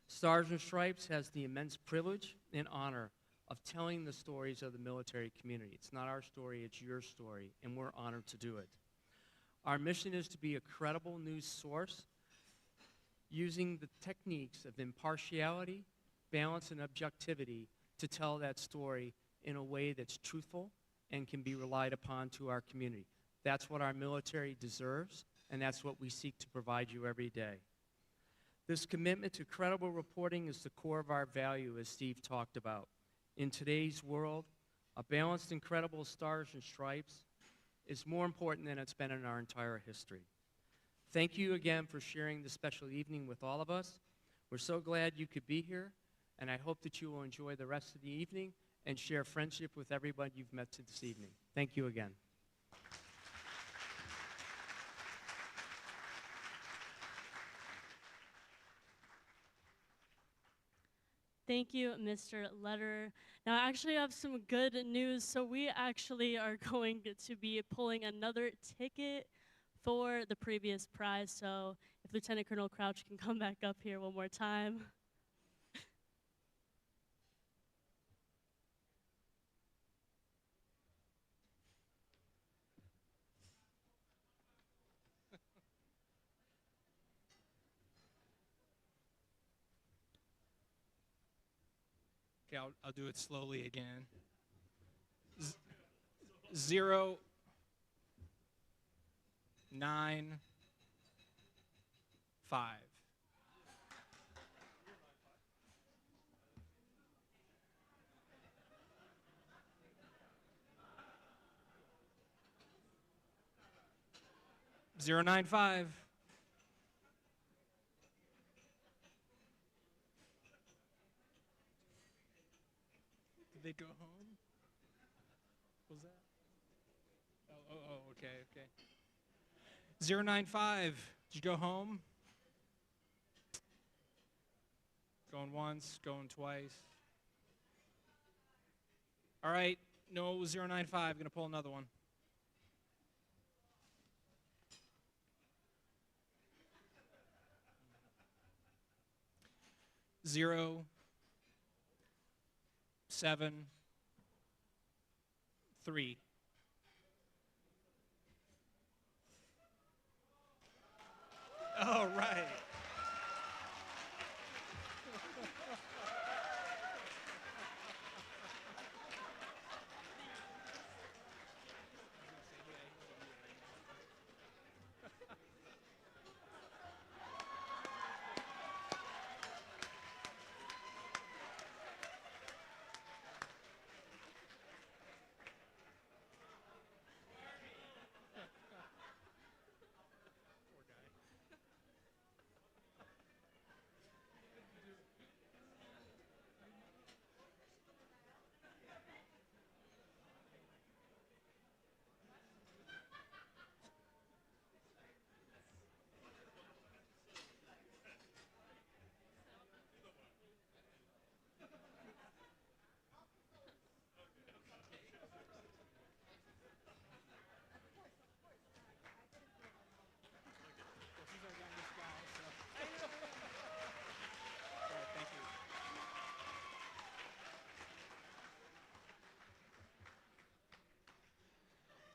Stars and Stripes has the immense privilege and honor of telling the stories of the military community. It's not our story, it's your story, and we're honored to do it. Our mission is to be a credible news source using the techniques of impartiality, balance, and objectivity to tell that story in a way that's truthful and can be relied upon to our community. That's what our military deserves, and that's what we seek to provide you every day. This commitment to credible reporting is the core of our value, as Steve talked about. In today's world, a balanced and credible Stars and Stripes is more important than it's been in our entire history. Thank you again for sharing this special evening with all of us. We're so glad you could be here, and I hope that you will enjoy the rest of the evening and share friendship with everybody you've met this evening. Thank you again. Thank you, Mr. Lederer. Now, I actually have some good news. So we actually are going to be pulling another ticket for the previous prize. So if Lieutenant Colonel Crouch can come back up here one more time. Okay, I'll do it slowly again. 0, 9, 5. Zero 9 5. Did they go home? What was that? Okay. 095. Did you go home? Going once, going twice. All right, no 095. Gonna pull another one. Zero, 7, 3. All right.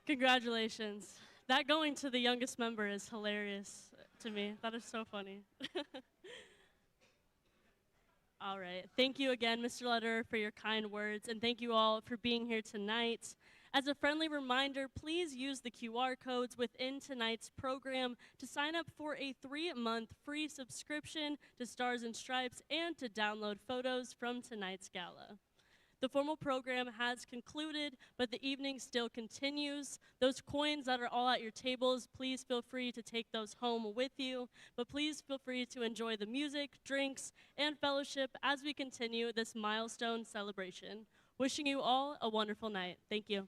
Congratulations. That going to the youngest member is hilarious to me. That is so funny. All right. Thank you again, Mr. Lederer, for your kind words, and thank you all for being here tonight. As a friendly reminder, please use the QR codes within tonight's program to sign up for a 3-month free subscription to Stars and Stripes and to download photos from tonight's gala. The formal program has concluded, but the evening still continues. Those coins that are all at your tables, please feel free to take those home with you, but please feel free to enjoy the music, drinks, and fellowship as we continue this milestone celebration. Wishing you all a wonderful night. Thank you.